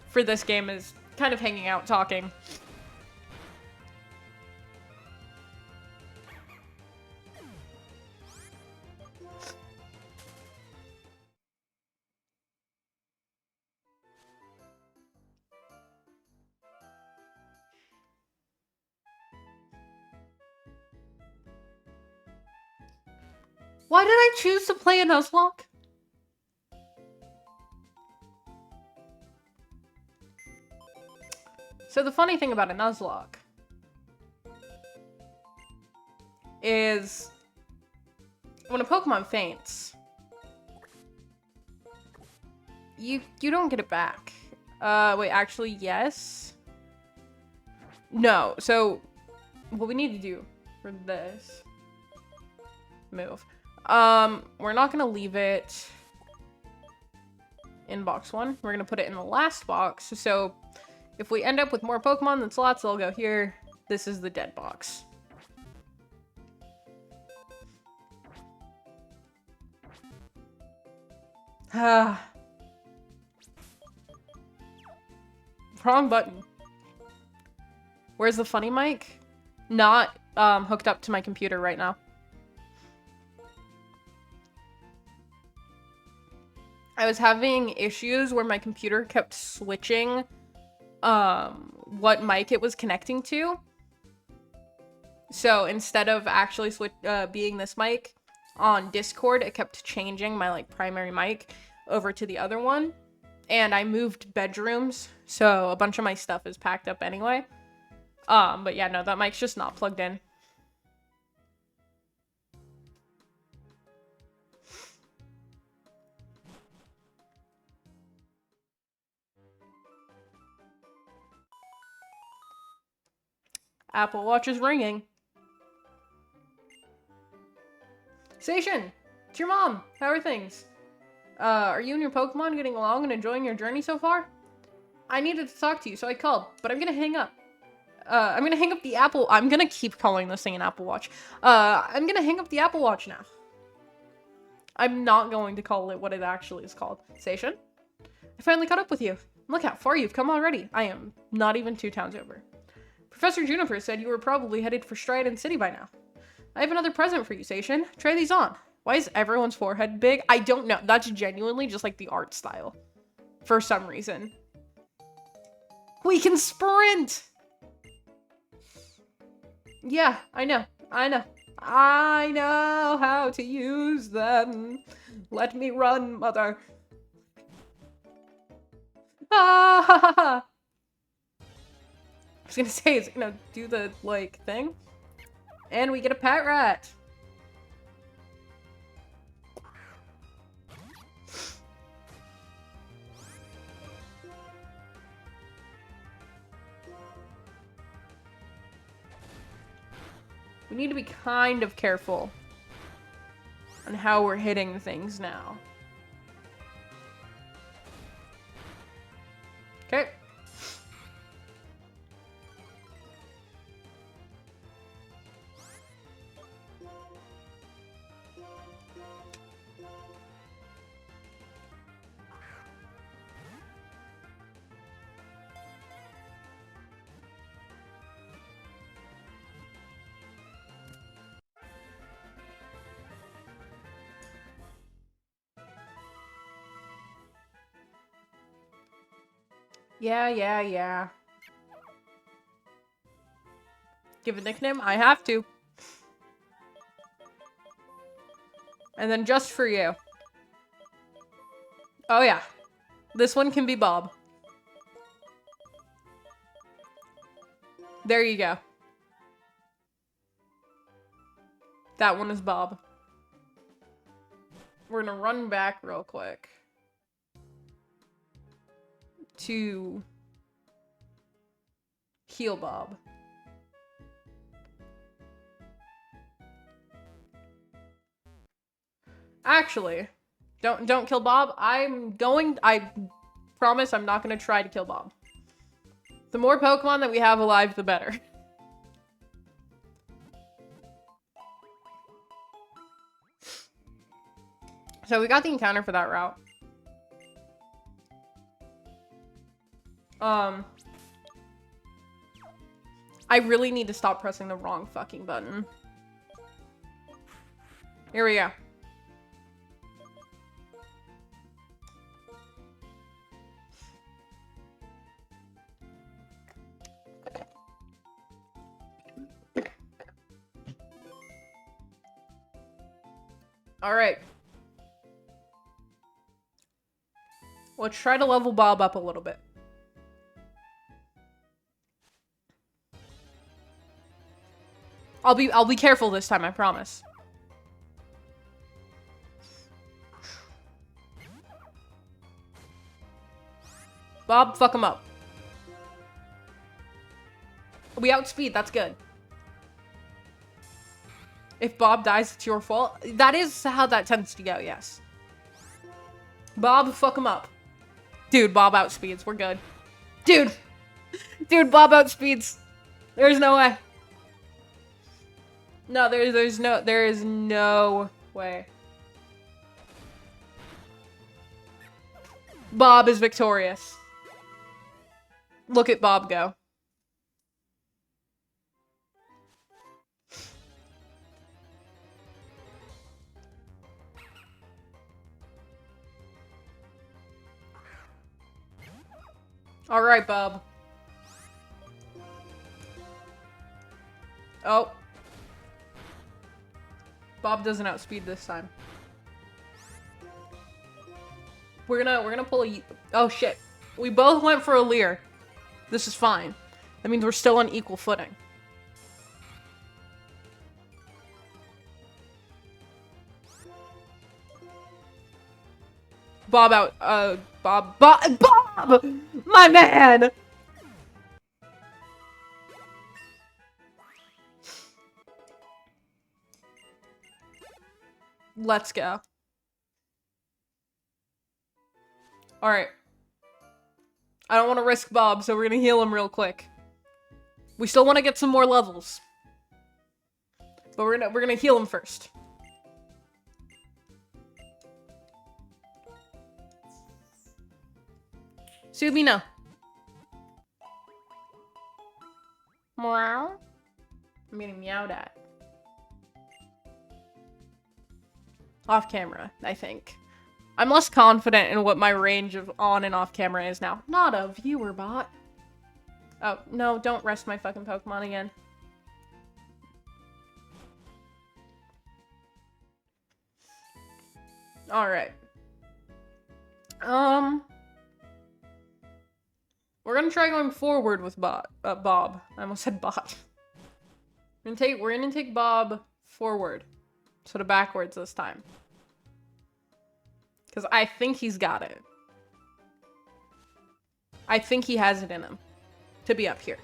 for this game is kind of hanging out talking. Why did I choose to play a Nuzlocke? So the funny thing about a Nuzlocke is when a Pokemon faints, you don't get it back. Wait, actually, yes. No, so what we need to do for this move, we're not gonna leave it in box 1. We're gonna put it in the last box. So if we end up with more Pokemon than slots, they'll go here. This is the dead box. Wrong button. Where's the funny mic? Not hooked up to my computer right now. I was having issues where my computer kept switching what mic it was connecting to. So instead of actually being this mic on Discord, it kept changing my like primary mic over to the other one. And I moved bedrooms, so a bunch of my stuff is packed up anyway. But yeah, no, that mic's just not plugged in. Apple Watch is ringing. Station! It's your mom! How are things? Are you and your Pokemon getting along and enjoying your journey so far? I needed to talk to you, so I called, but I'm gonna hang up. I'm gonna hang up the Apple... I'm gonna keep calling this thing an Apple Watch. I'm gonna hang up the Apple Watch now. I'm not going to call it what it actually is called. Station? I finally caught up with you. Look how far you've come already. I am not even 2 towns over. Professor Juniper said you were probably headed for Strident City by now. I have another present for you, Station. Try these on. Why is everyone's forehead big? I don't know. That's genuinely just like the art style. For some reason. We can sprint! Yeah, I know. I know. I know how to use them. Let me run, mother. Ah, ha, ha, ha. I was gonna say, it's gonna do the, like, thing. And we get a pet rat. We need to be kind of careful on how we're hitting things now. Okay. Yeah. Give a nickname? I have to. And then just for you. Oh yeah. This one can be Bob. There you go. That one is Bob. We're gonna run back real quick to heal Bob. Actually, don't kill Bob. I promise I'm not gonna try to kill Bob. The more Pokemon that we have alive, the better. So we got the encounter for that route. I really need to stop pressing the wrong fucking button. Here we go. All right. Let's try to level Bob up a little bit. I'll be careful this time, I promise. Bob, fuck him up. We outspeed, that's good. If Bob dies, it's your fault. That is how that tends to go, yes. Bob, fuck him up. Dude, Bob outspeeds, we're good. Dude, Bob outspeeds. There's no way. No, there is no way. Bob is victorious. Look at Bob go. All right, Bob. Oh. Bob doesn't outspeed this time. We're gonna pull a... Oh, shit. We both went for a Leer. This is fine. That means we're still on equal footing. Bob out... Bob! My man! Let's go. Alright. I don't want to risk Bob, so we're gonna heal him real quick. We still want to get some more levels. But we're gonna heal him first. Subino. Meow. I'm getting meowed at. Off camera, I think. I'm less confident in what my range of on and off camera is now. Not a viewer bot. Oh, no, don't rest my fucking Pokemon again. Alright. We're gonna try going forward with Bob. I almost said bot. We're gonna take Bob forward. Sort of backwards this time. Because I think he's got it. I think he has it in him. To be up here.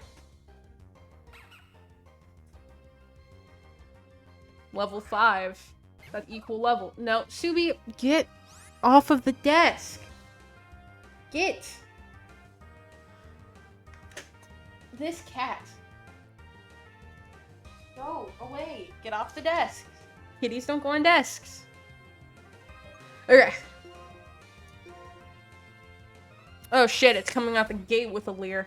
Level 5. That equal level. No, Subi, get off of the desk. Get. This cat. Go away. Get off the desk. Kitties don't go on desks. Okay. Oh shit, it's coming out the gate with a Leer.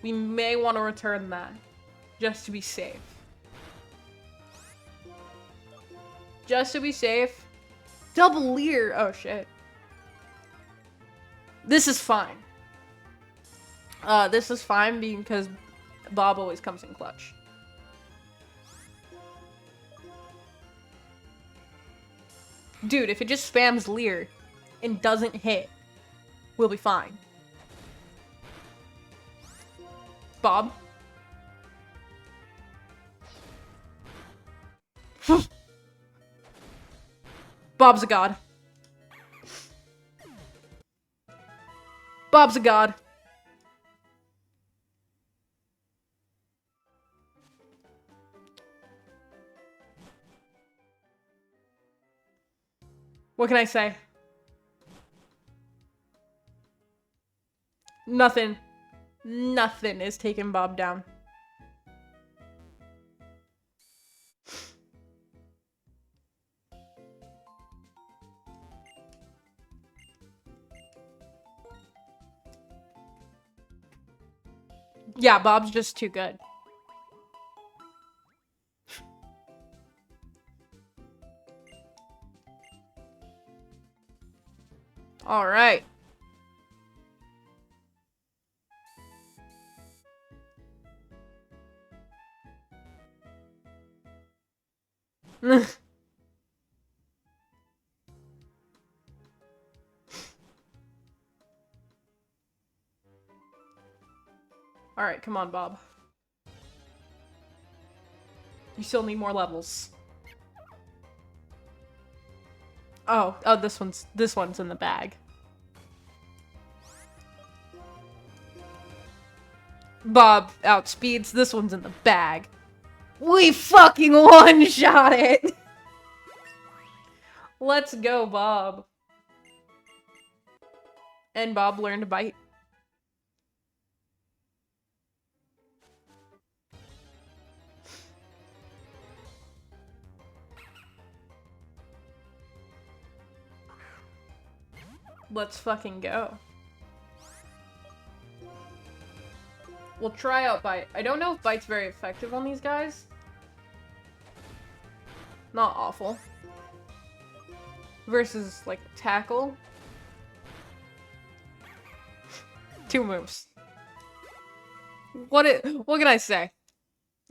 We may want to return that. Just to be safe. Just to be safe. Double Leer. Oh shit. This is fine. This is fine because Bob always comes in clutch. Dude, if it just spams Leer and doesn't hit, we'll be fine. Bob. Bob's a god. Bob's a god. What can I say? Nothing. Nothing is taking Bob down. Yeah, Bob's just too good. All right. All right, come on, Bob. You still need more levels. Oh, this one's in the bag. Bob outspeeds. This one's in the bag. We fucking one-shot it. Let's go, Bob. And Bob learned to bite. Let's fucking go. We'll try out Bite. I don't know if Bite's very effective on these guys. Not awful. Versus, like, Tackle. 2 moves. What can I say?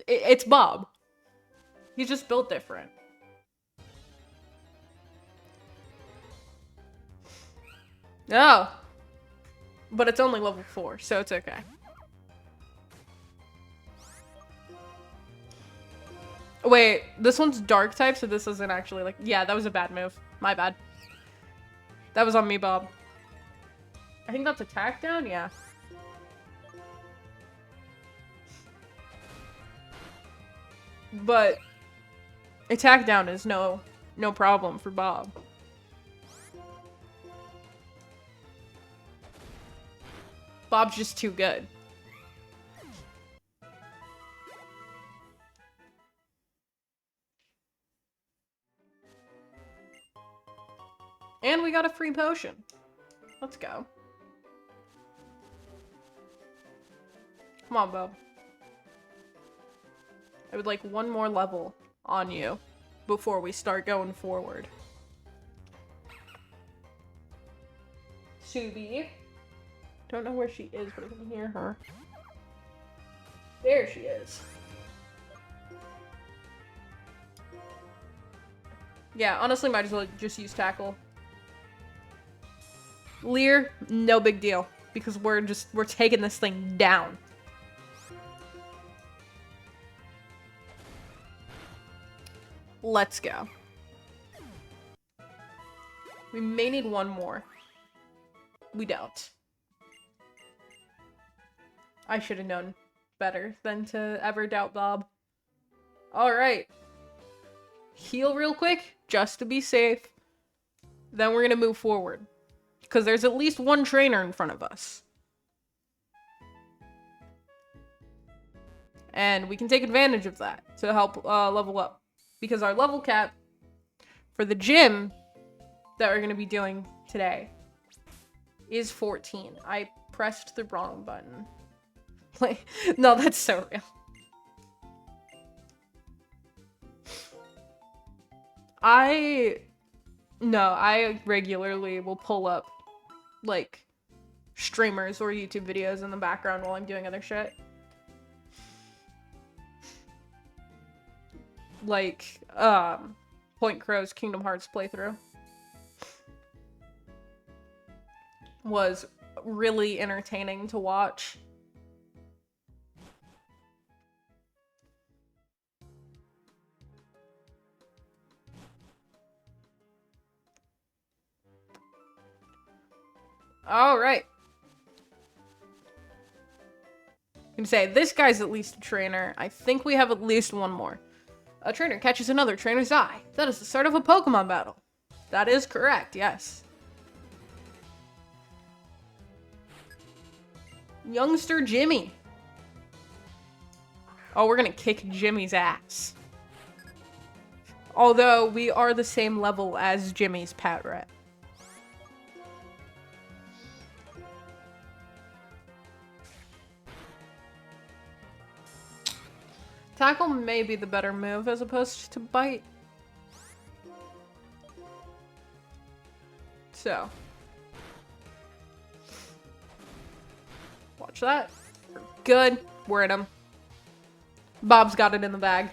It's Bob. He's just built different. Oh. But it's only level 4, so it's okay. Wait, this one's dark type, so this isn't actually like... Yeah, that was a bad move. My bad. That was on me, Bob. I think that's attack down? Yeah. But attack down is no problem for Bob. Bob's just too good. And we got a free potion. Let's go. Come on, Bob. I would like one more level on you before we start going forward. Subi. Don't know where she is, but I can hear her. There she is. Yeah, honestly, might as well just use Tackle. Leer, no big deal. Because we're taking this thing down. Let's go. We may need one more. We don't. I should have known better than to ever doubt Bob. Alright. Heal real quick, just to be safe. Then we're gonna move forward. Because there's at least one trainer in front of us. And we can take advantage of that to help level up. Because our level cap for the gym that we're going to be doing today is 14. I pressed the wrong button. Like, no, that's so real. I regularly will pull up, like, streamers or YouTube videos in the background while I'm doing other shit. Like, Point Crow's Kingdom Hearts playthrough was really entertaining to watch. All right. You can say, this guy's at least a trainer. I think we have at least one more. A trainer catches another trainer's eye. That is the start of a Pokemon battle. That is correct, yes. Youngster Jimmy. Oh, we're gonna kick Jimmy's ass. Although, we are the same level as Jimmy's pet rat. Tackle may be the better move as opposed to bite. So. Watch that. We're good. We're in him. Bob's got it in the bag.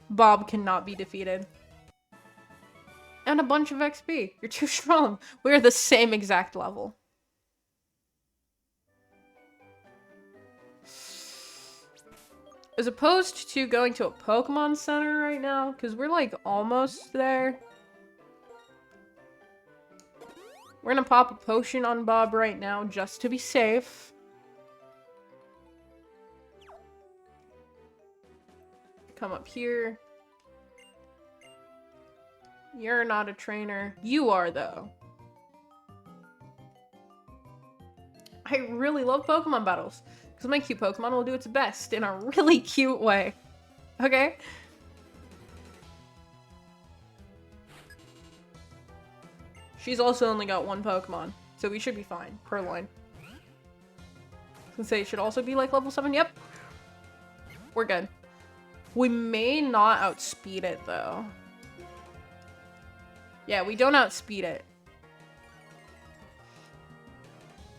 Bob cannot be defeated. And a bunch of XP. You're too strong. We're the same exact level. As opposed to going to a Pokemon Center right now, because we're like almost there. We're gonna pop a potion on Bob right now just to be safe. Come up here. You're not a trainer. You are, though. I really love Pokemon battles. Because my cute Pokemon will do its best in a really cute way. Okay? She's also only got one Pokemon. So we should be fine. Purloin. I was gonna say, it should also be like level 7. Yep. We're good. We may not outspeed it, though. Yeah, we don't outspeed it.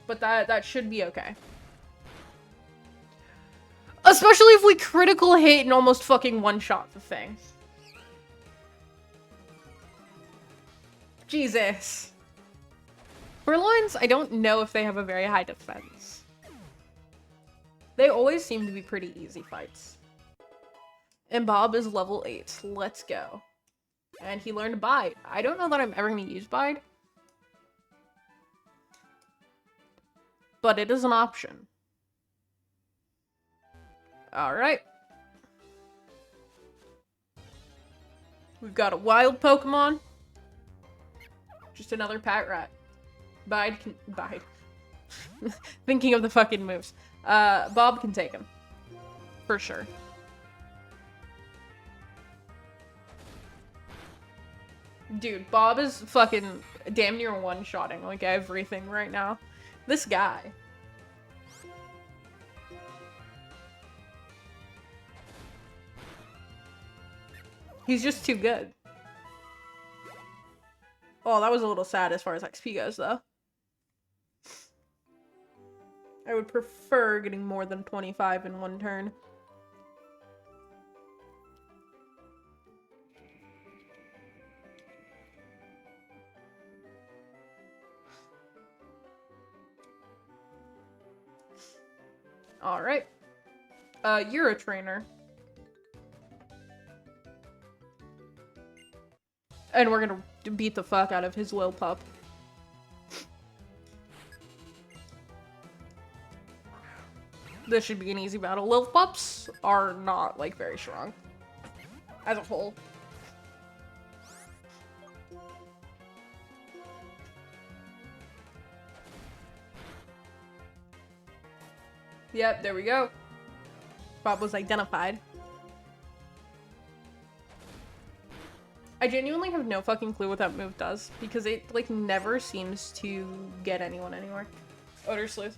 But that should be okay. Especially if we critical hit and almost fucking one-shot the thing. Jesus. Purloins, I don't know if they have a very high defense. They always seem to be pretty easy fights. And Bob is level 8. Let's go. And he learned Bide. I don't know that I'm ever going to use Bide. But it is an option. Alright. We've got a wild Pokemon. Just another Pat Rat. Bide. Thinking of the fucking moves. Bob can take him. For sure. Dude, Bob is fucking damn near one-shotting like everything right now. This guy. He's just too good. Oh, that was a little sad as far as XP goes, though. I would prefer getting more than 25 in one turn. Alright. You're a trainer. And we're gonna beat the fuck out of his little pup. This should be an easy battle. Lil pups are not, like, very strong. As a whole. Yep, there we go. Bob was identified. I genuinely have no fucking clue what that move does, because it, like, never seems to get anyone anywhere. Odor Sleuth.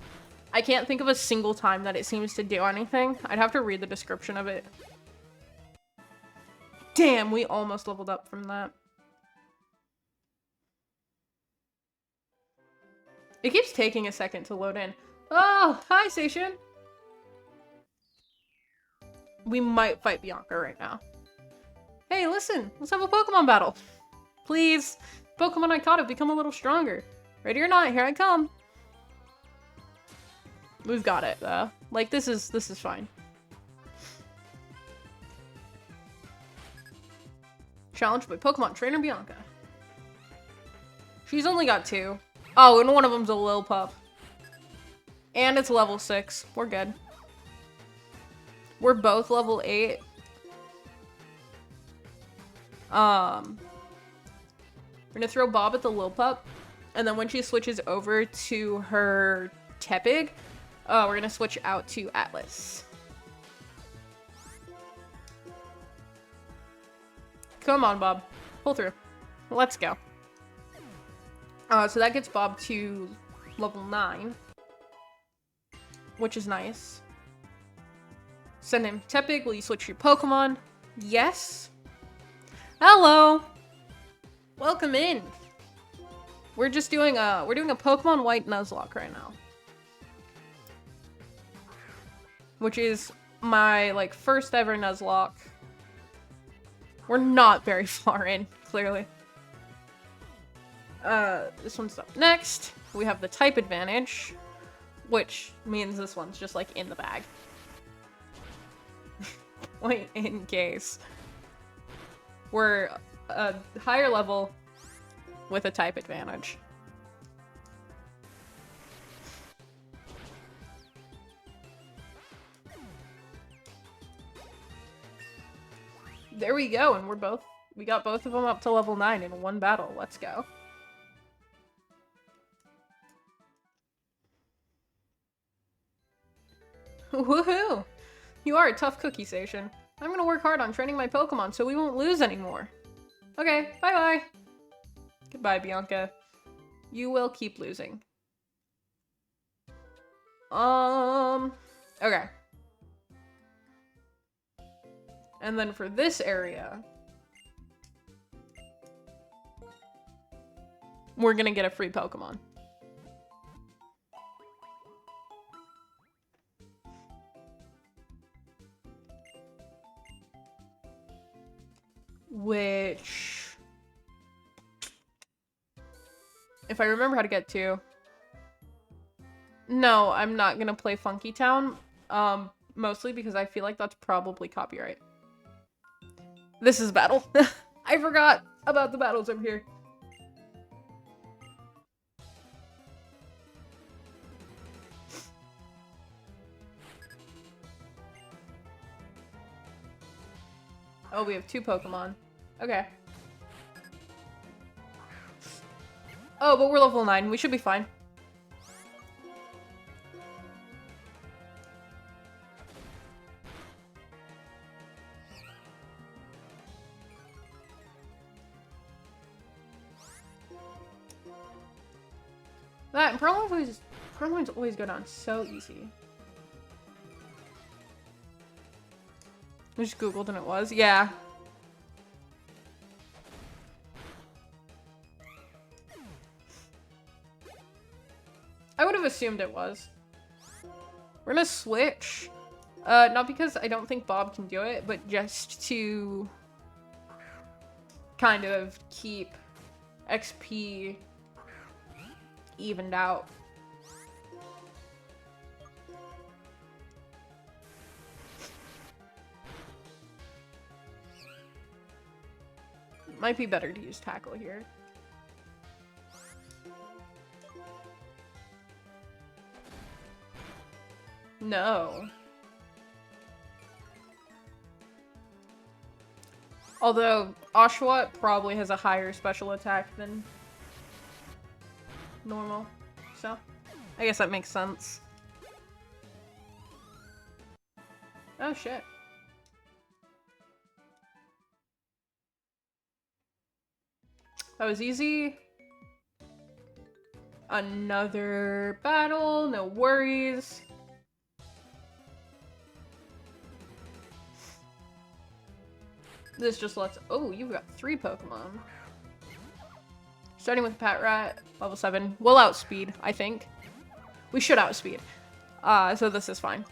I can't think of a single time that it seems to do anything. I'd have to read the description of it. Damn, we almost leveled up from that. It keeps taking a second to load in. Oh, hi, Station. We might fight Bianca right now. Hey, listen, let's have a Pokemon battle. Please. Pokemon I caught have become a little stronger. Ready or not, here I come. We've got it, though. Like, this is fine. Challenged by Pokemon Trainer Bianca. She's only got 2. Oh, and one of them's a lil pup. And it's level 6. We're good. We're both level 8. We're gonna throw Bob at the lil pup. And then when she switches over to her Tepig, we're gonna switch out to Atlas. Come on, Bob. Pull through. Let's go. So that gets Bob to level 9. Which is nice. Send him Tepig. Will you switch your Pokemon? Yes. Hello. Welcome in. We're just doing a Pokemon White Nuzlocke right now. Which is my like first ever Nuzlocke. We're not very far in, clearly. This one's up next. We have the type advantage, which means this one's just like in the bag. Wait, in case. We're a higher level with a type advantage. There we go, and we got both of them up to level 9 in one battle. Let's go. Woohoo! You are a tough cookie, Station. I'm gonna work hard on training my Pokemon so we won't lose anymore. Okay, bye-bye. Goodbye, Bianca. You will keep losing. Okay. And then for this area, we're gonna get a free Pokemon. Which, if I remember how to get to, no, I'm not gonna play Funky Town, mostly because I feel like that's probably copyright. This is battle. I forgot about the battles over here. Oh, we have 2 Pokemon. Okay. Oh, but we're level 9. We should be fine. That and Pearl lines always go down so easy. I just googled and it was. Yeah. I would have assumed it was. We're gonna switch. Not because I don't think Bob can do it, but just to kind of keep XP evened out. Might be better to use Tackle here. No. Although, Oshawott probably has a higher special attack than normal. So, I guess that makes sense. Oh, shit. That was easy. Another battle, no worries. This just lets... Oh, you've got 3 Pokemon. Starting with Pat Rat, level 7. We'll outspeed, I think. We should outspeed. So this is fine.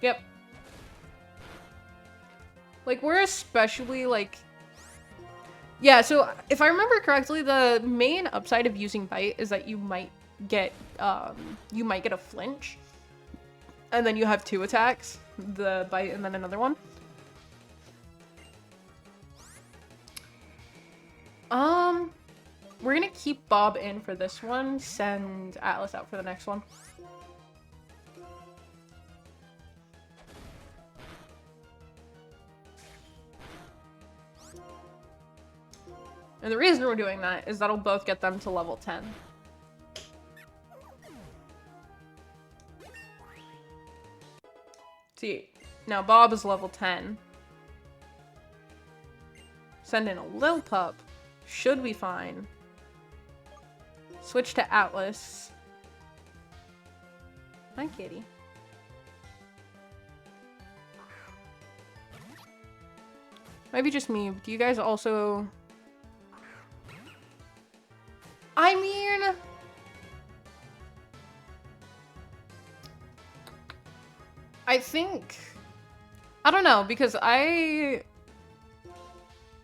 Yep. Like, we're especially, like... Yeah, so if I remember correctly, the main upside of using Bite is that you might get a flinch. And then you have 2 attacks. The Bite and then another one. We're gonna keep Bob in for this one, send Atlas out for the next one. And the reason we're doing that is that'll both get them to level 10. See, now Bob is level 10. Send in a Lil Pup. Should be fine. Switch to Atlas. Hi, kitty. Maybe just me. Do you guys also... I mean... I think... I don't know, because I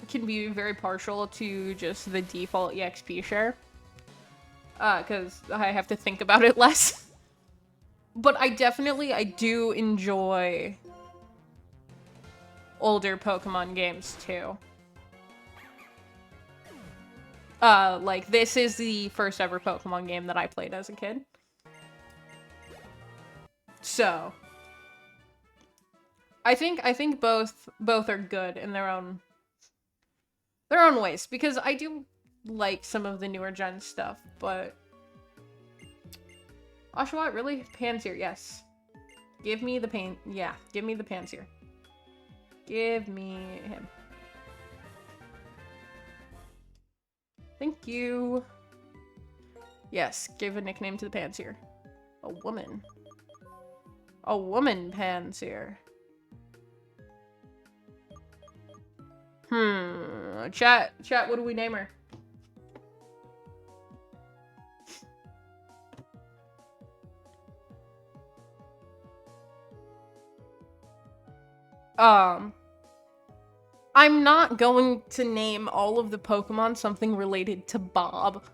can be very partial to just the default EXP share. Because I have to think about it less. But I do enjoy older Pokemon games too. Like this is the first ever Pokemon game that I played as a kid. So I think both are good in their own ways, because I do like some of the newer gen stuff, but Oshawott, really? Pansear, yes. Give me the pain. Yeah, give me the Pansear. Give me him. Thank you. Yes, give a nickname to the Pansear. A woman. A woman Pansear. Chat, what do we name her? I'm not going to name all of the Pokemon something related to Bob.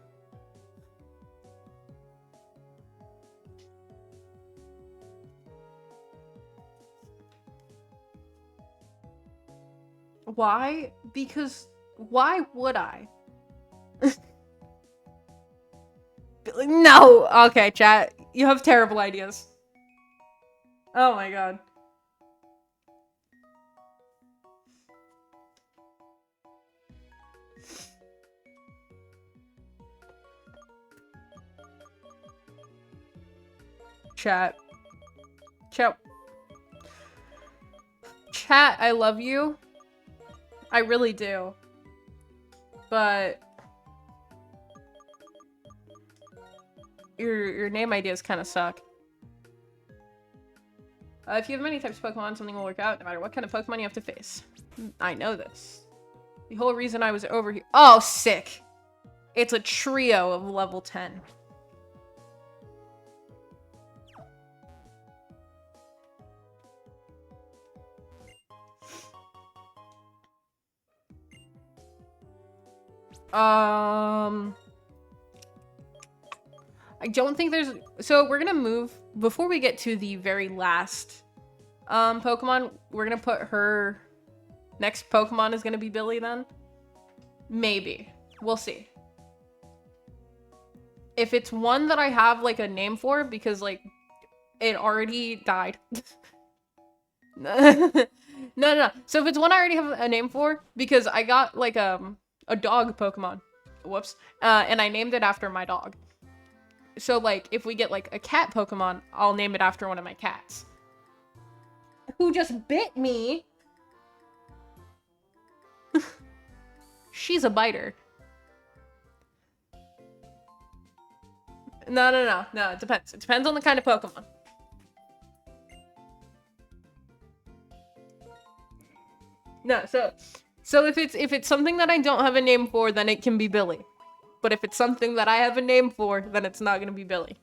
Why? Because why would I? No! Okay, chat. You have terrible ideas. Oh my god. Chat. Chat, I love you. I really do. But your name ideas kind of suck. If you have many types of Pokemon, something will work out no matter what kind of Pokemon you have to face. I know this. The whole reason I was over here. Oh, sick. It's a trio of level 10. I don't think there's... So we're gonna move... Before we get to the very last Pokemon, we're gonna put her... Next Pokemon is gonna be Billy then? Maybe. We'll see. If it's one that I have, like, a name for, because, like, it already died. No. So if it's one I already have a name for, because I got, like, a dog Pokemon. Whoops. And I named it after my dog. So, like, if we get, like, a cat Pokemon, I'll name it after one of my cats. Who just bit me? She's a biter. No, it depends. It depends on the kind of Pokemon. No, so So if it's something that I don't have a name for, then it can be Billy. But if it's something that I have a name for, then it's not gonna be Billy.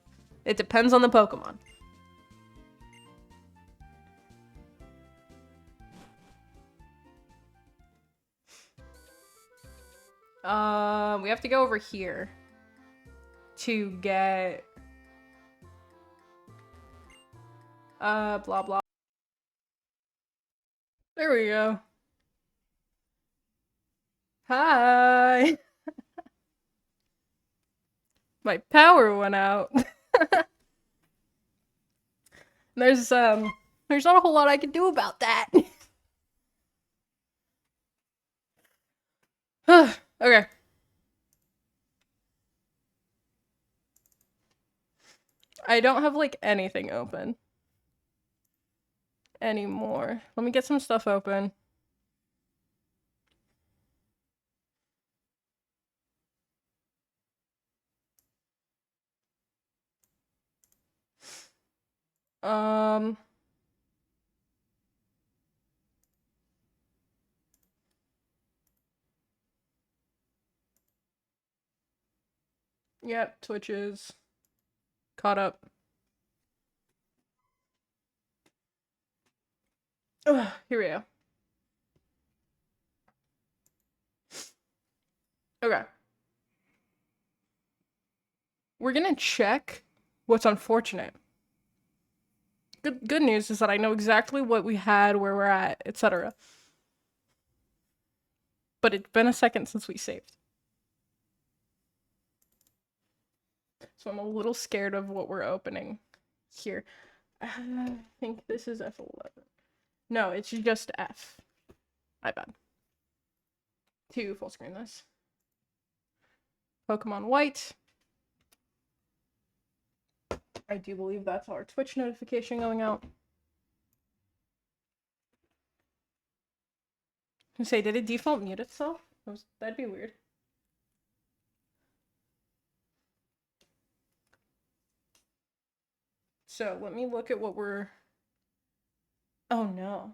It depends on the Pokemon. We have to go over here to get blah blah. There we go. Hi. My power went out. There's not a whole lot I can do about that. Okay. I don't have like anything open anymore. Let me get some stuff open. Yep, Twitches. Caught up. Ugh, here we go. Okay. We're gonna check what's unfortunate. Good news is that I know exactly what we had, where we're at, etc. But it's been a second since we saved. So I'm a little scared of what we're opening here. I think this is F11. No, it's just F. My bad. To full screen this. Pokemon White. I do believe that's our Twitch notification going out. I say, did it default mute itself? That'd be weird. So let me look at what we're... Oh no.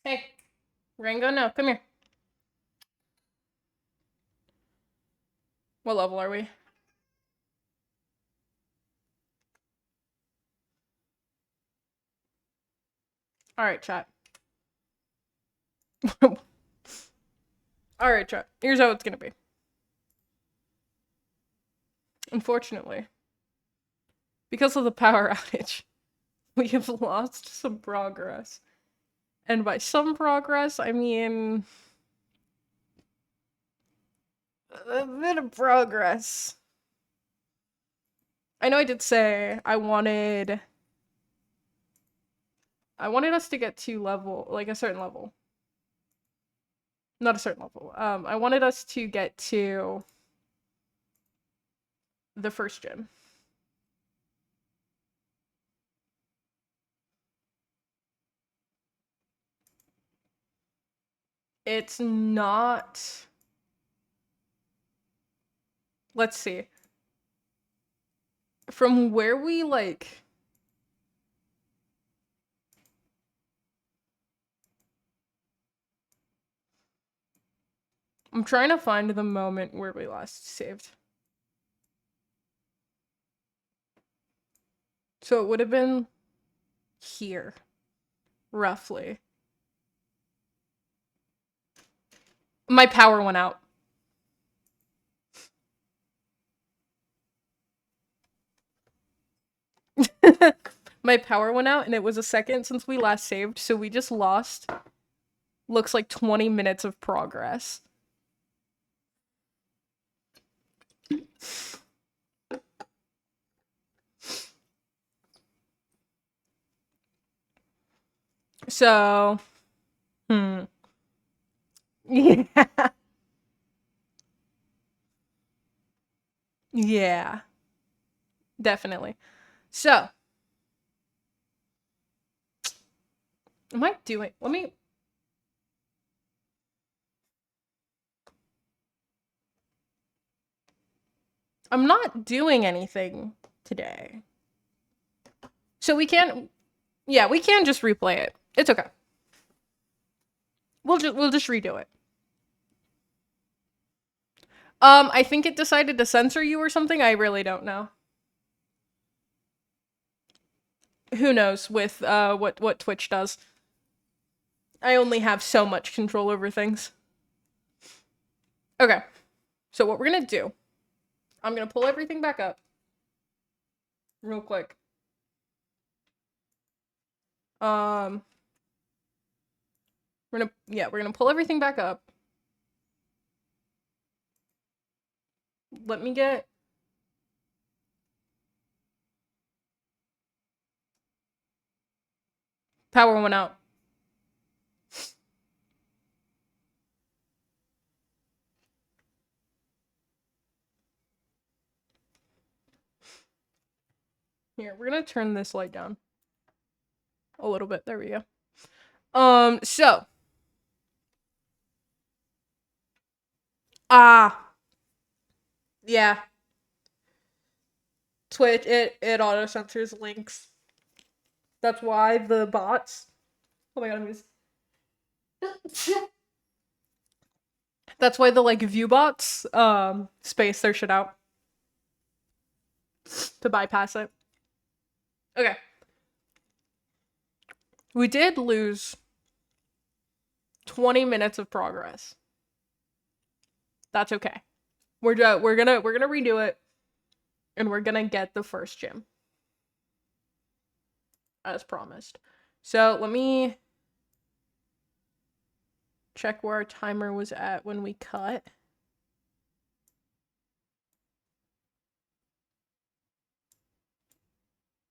Hey, Rango, no, come here. What level are we? Alright, chat. Alright, chat. Here's how it's gonna be. Unfortunately, because of the power outage, we have lost some progress. And by some progress, I mean... a bit of progress. I know I did say I wanted us to get to level, like a certain level. Not a certain level. I wanted us to get to the first gym. It's not... Let's see. From where we, like... I'm trying to find the moment where we last saved. So it would have been here, roughly. My power went out. My power went out and it was a second since we last saved, so we just lost, looks like 20 minutes of progress. So, yeah. Yeah. Definitely. So, am I doing... Let me... I'm not doing anything today. So we can't... Yeah, we can just replay it. It's okay. We'll just redo it. I think it decided to censor you or something. I really don't know. Who knows with what Twitch does. I only have so much control over things. Okay. So what we're gonna do, I'm gonna pull everything back up real quick. We're gonna pull everything back up. Let me get power went out. Here, we're gonna turn this light down a little bit. There we go. So yeah. Twitch, it auto censors links. That's why the bots. Oh my god, I'm just. That's why the like view bots space their shit out to bypass it. Okay. We did lose 20 minutes of progress. That's okay. We're gonna redo it, and we're gonna get the first gym as promised. So let me check where our timer was at when we cut.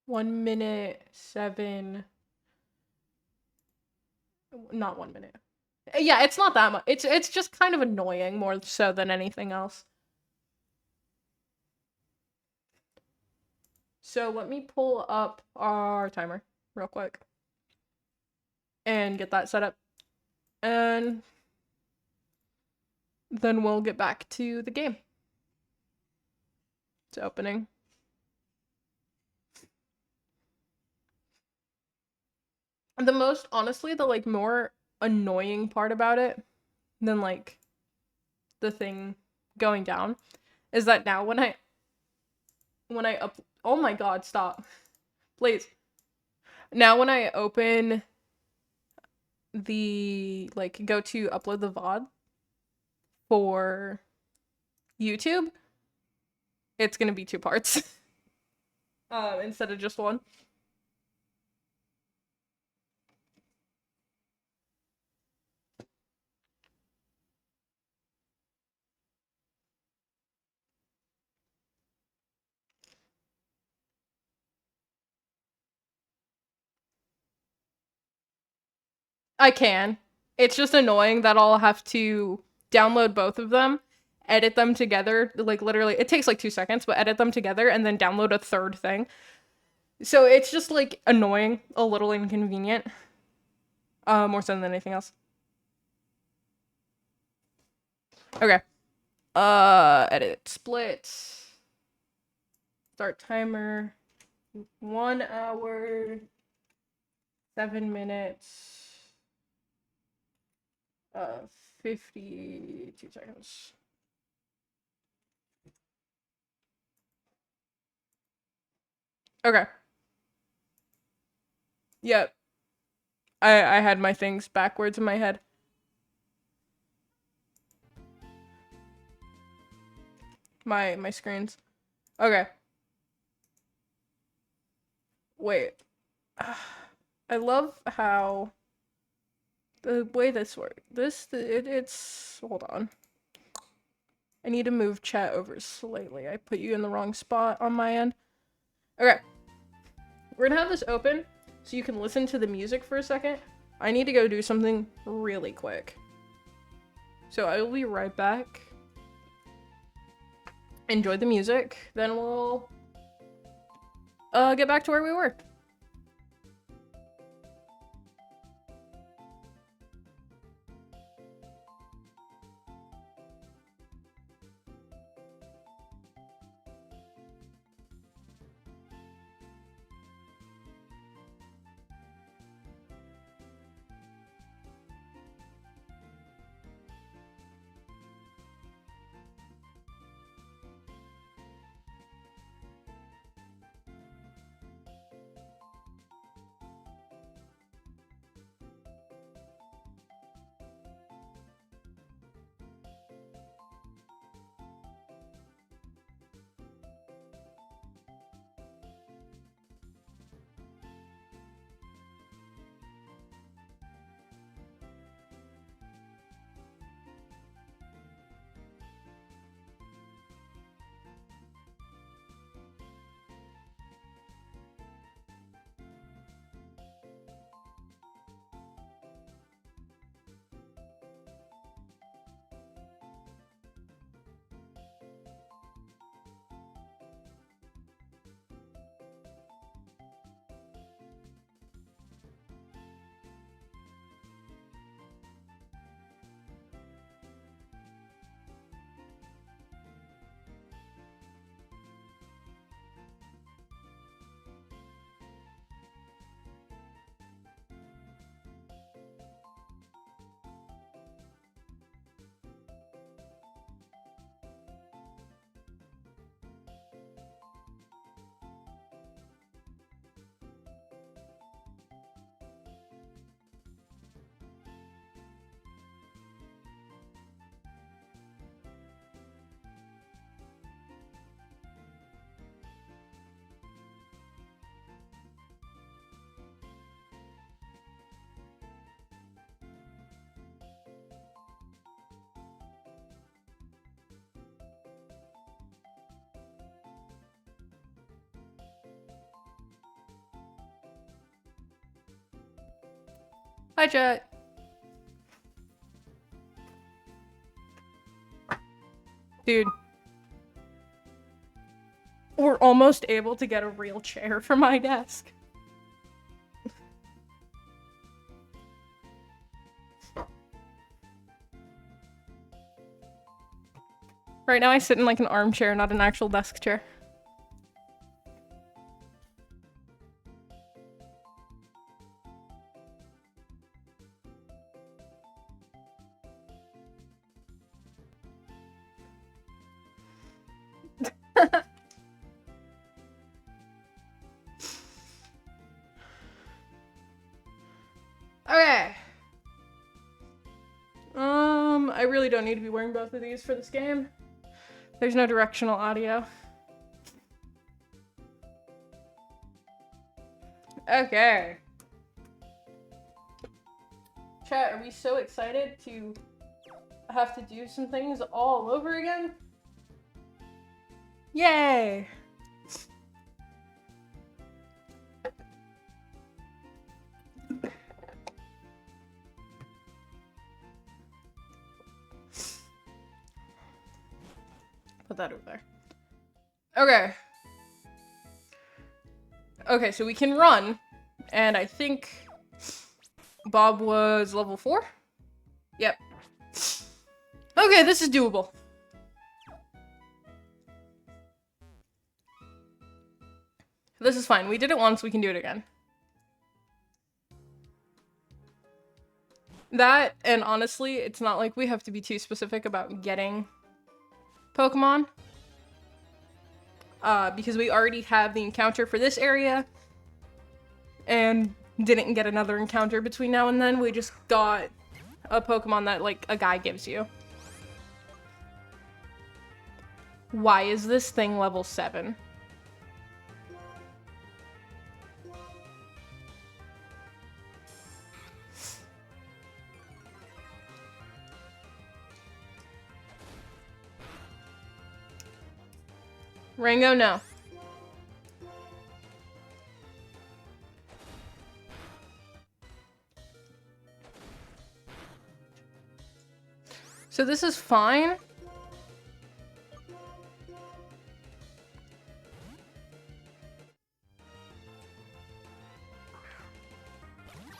One minute, 7. Not 1 minute. Yeah, it's not that much. It's just kind of annoying more so than anything else. So let me pull up our timer real quick and get that set up. And then we'll get back to the game. It's opening. The most, honestly, the like more annoying part about it than like the thing going down is that now when I oh my god, stop. Please. Now when I open the like go to upload the VOD for YouTube, it's gonna be 2 parts. Instead of just 1. I can. It's just annoying that I'll have to download both of them, edit them together, like literally, it takes like 2 seconds, but edit them together and then download a third thing. So it's just like annoying, a little inconvenient. More so than anything else. Okay. Edit, split. Start timer. 1 hour, 7 minutes. 52 seconds. Okay. Yep. I had my things backwards in my head. My screens. Okay. Wait. I love how the way this works. It's hold on. I need to move chat over slightly. I put you in the wrong spot on my end. Okay. We're gonna have this open so you can listen to the music for a second. I need to go do something really quick. So I will be right back. Enjoy the music, then we'll get back to where we were. Hi, chat. Dude. We're almost able to get a real chair for my desk. Right now I sit in like an armchair, not an actual desk chair. Okay. I really don't need to be wearing both of these for this game. There's no directional audio. Okay. Chat, are we so excited to have to do some things all over again? Yay! Put that over there. Okay. Okay, so we can run, and I think Bob was level 4? Yep. Okay, this is doable. This is fine. We did it once, we can do it again. That, and honestly, it's not like we have to be too specific about getting Pokemon. Because we already have the encounter for this area, and didn't get another encounter between now and then. We just got a Pokemon that, like, a guy gives you. Why is this thing level 7? Rango, no. So this is fine.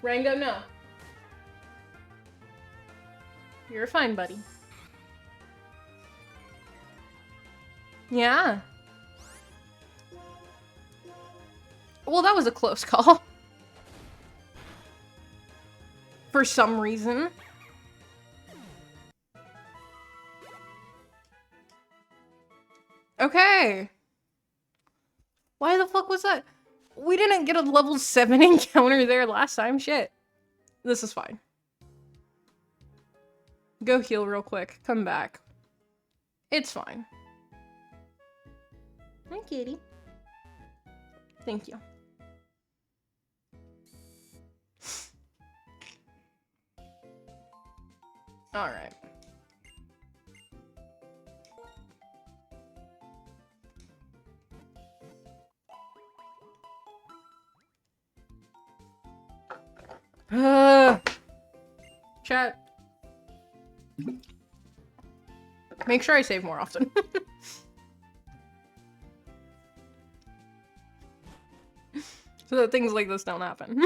Rango, no. You're fine, buddy. Yeah. Well, that was a close call. For some reason. Okay. Why the fuck was that? We didn't get a level 7 encounter there last time. Shit. This is fine. Go heal real quick. Come back. It's fine. Hi, kitty. Thank you. All right. Chat. Make sure I save more often. So that things like this don't happen.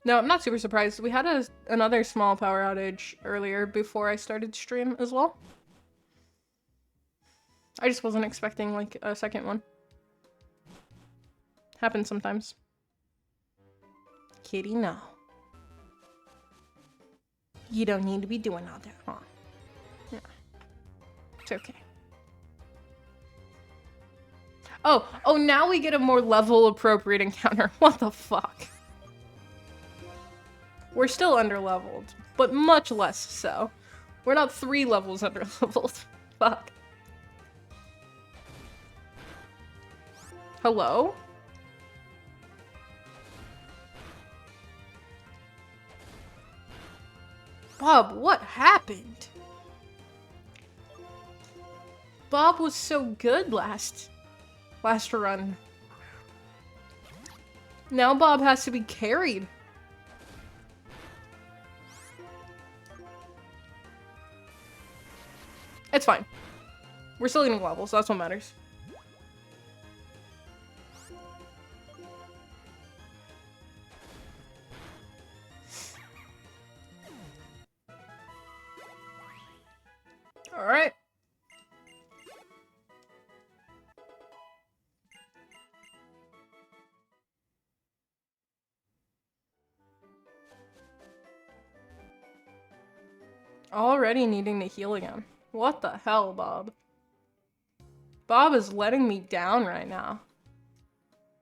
No, I'm not super surprised. We had another small power outage earlier before I started stream as well. I just wasn't expecting like a second one. Happens sometimes. Kitty, no. You don't need to be doing all that, huh? Yeah. It's okay. Oh, now we get a more level appropriate encounter. What the fuck? We're still underleveled, but much less so. We're not 3 levels underleveled. Fuck. Hello? Bob, what happened? Bob was so good last run. Now Bob has to be carried. It's fine. We're still getting levels, so that's what matters. Alright. Already needing to heal again. What the hell, Bob? Bob is letting me down right now.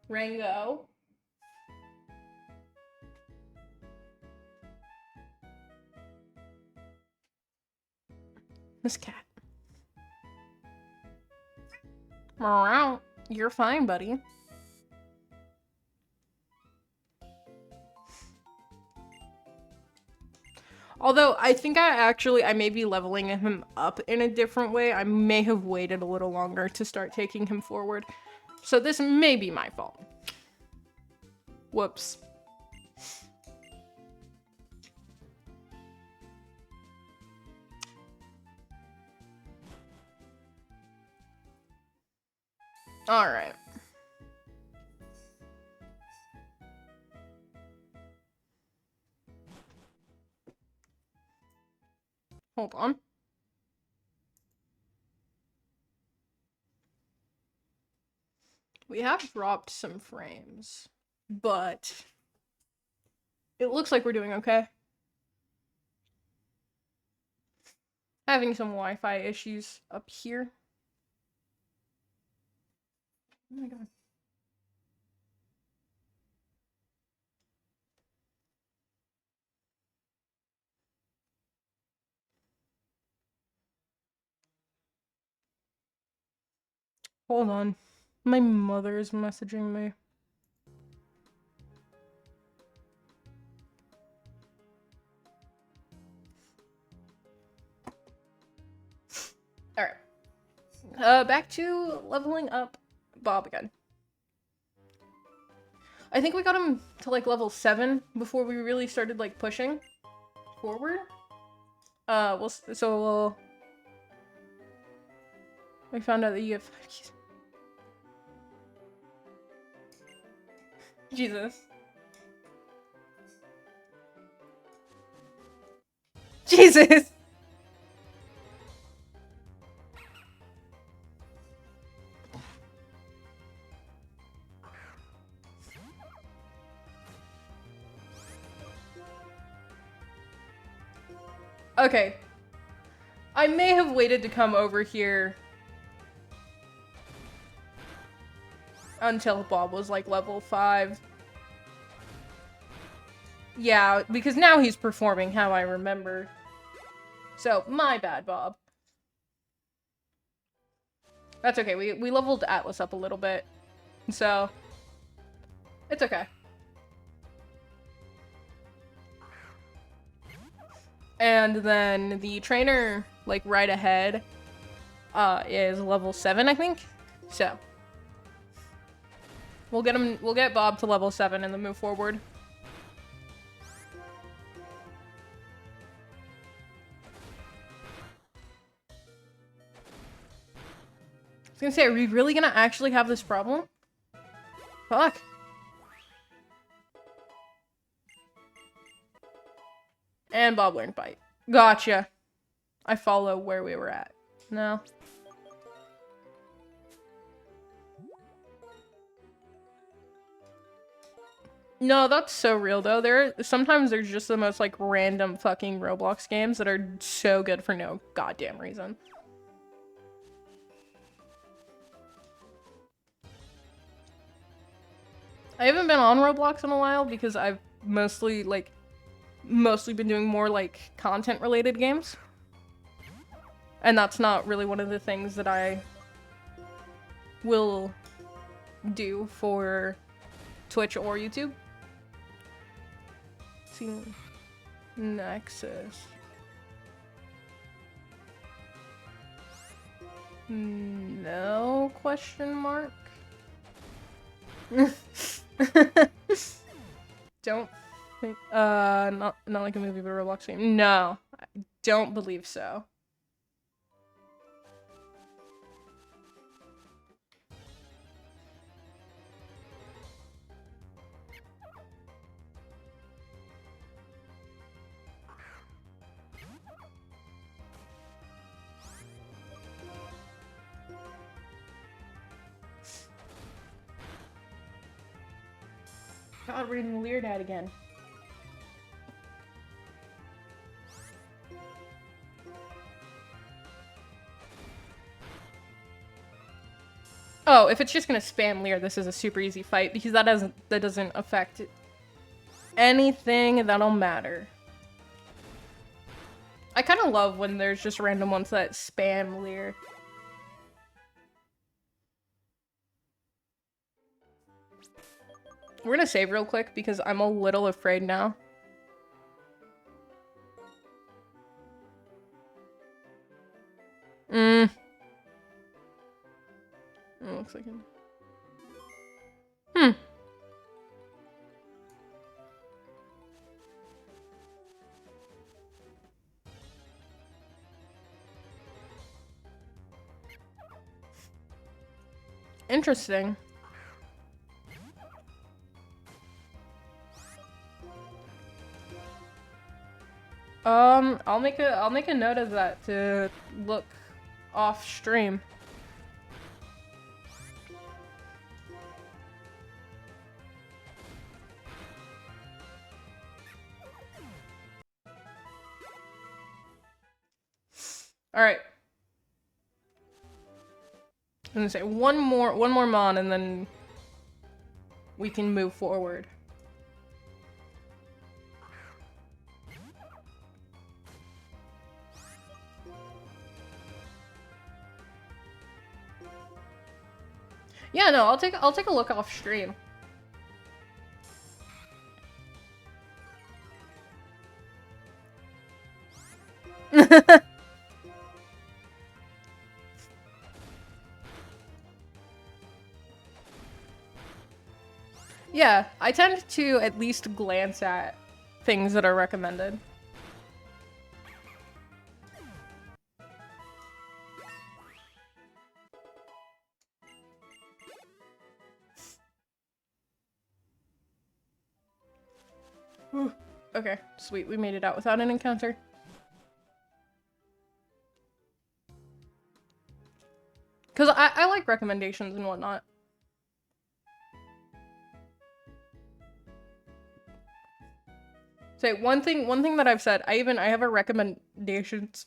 Rango? This cat. Meow. You're fine, buddy. Although, I think I may be leveling him up in a different way. I may have waited a little longer to start taking him forward. So this may be my fault. Whoops. Alright. Hold on. We have dropped some frames, but it looks like we're doing okay. Having some Wi-Fi issues up here. Oh my god. Hold on. My mother is messaging me. Alright. Back to leveling up Bob again. I think we got him to like level 7 before we really started like pushing forward. We found out that you have 5 keys. Jesus. Jesus! Okay. I may have waited to come over here until Bob was like level 5. Yeah, because now he's performing how I remember. So, my bad, Bob. That's okay, we leveled Atlas up a little bit. So, it's okay. And then the trainer, like, right ahead, is level 7, I think? So. We'll get Bob to level 7 and then move forward. I was gonna say, are we really gonna actually have this problem? Fuck. And Bob learned Bite. Gotcha. I follow where we were at. No. No, that's so real though. Sometimes there's just the most like random fucking Roblox games that are so good for no goddamn reason. I haven't been on Roblox in a while because I've mostly been doing more like content related games. And that's not really one of the things that I will do for Twitch or YouTube. Let's see. Nexus. No question mark. Don't think, not like a movie, but a Roblox game. No, I don't believe so. God, we're in Leerdad again. Oh, if it's just gonna spam Leer, this is a super easy fight because that doesn't affect anything that'll matter. I kind of love when there's just random ones that spam Leer. We're gonna save real quick because I'm a little afraid now. It looks like it. Interesting. I'll make a note of that to look off stream. All right. I'm gonna say one more mon, and then we can move forward. Yeah, no, I'll take a look off stream. Yeah, I tend to at least glance at things that are recommended. Whew. Okay, sweet, we made it out without an encounter. Because I like recommendations and whatnot. Say one thing that I've said, I have a recommendations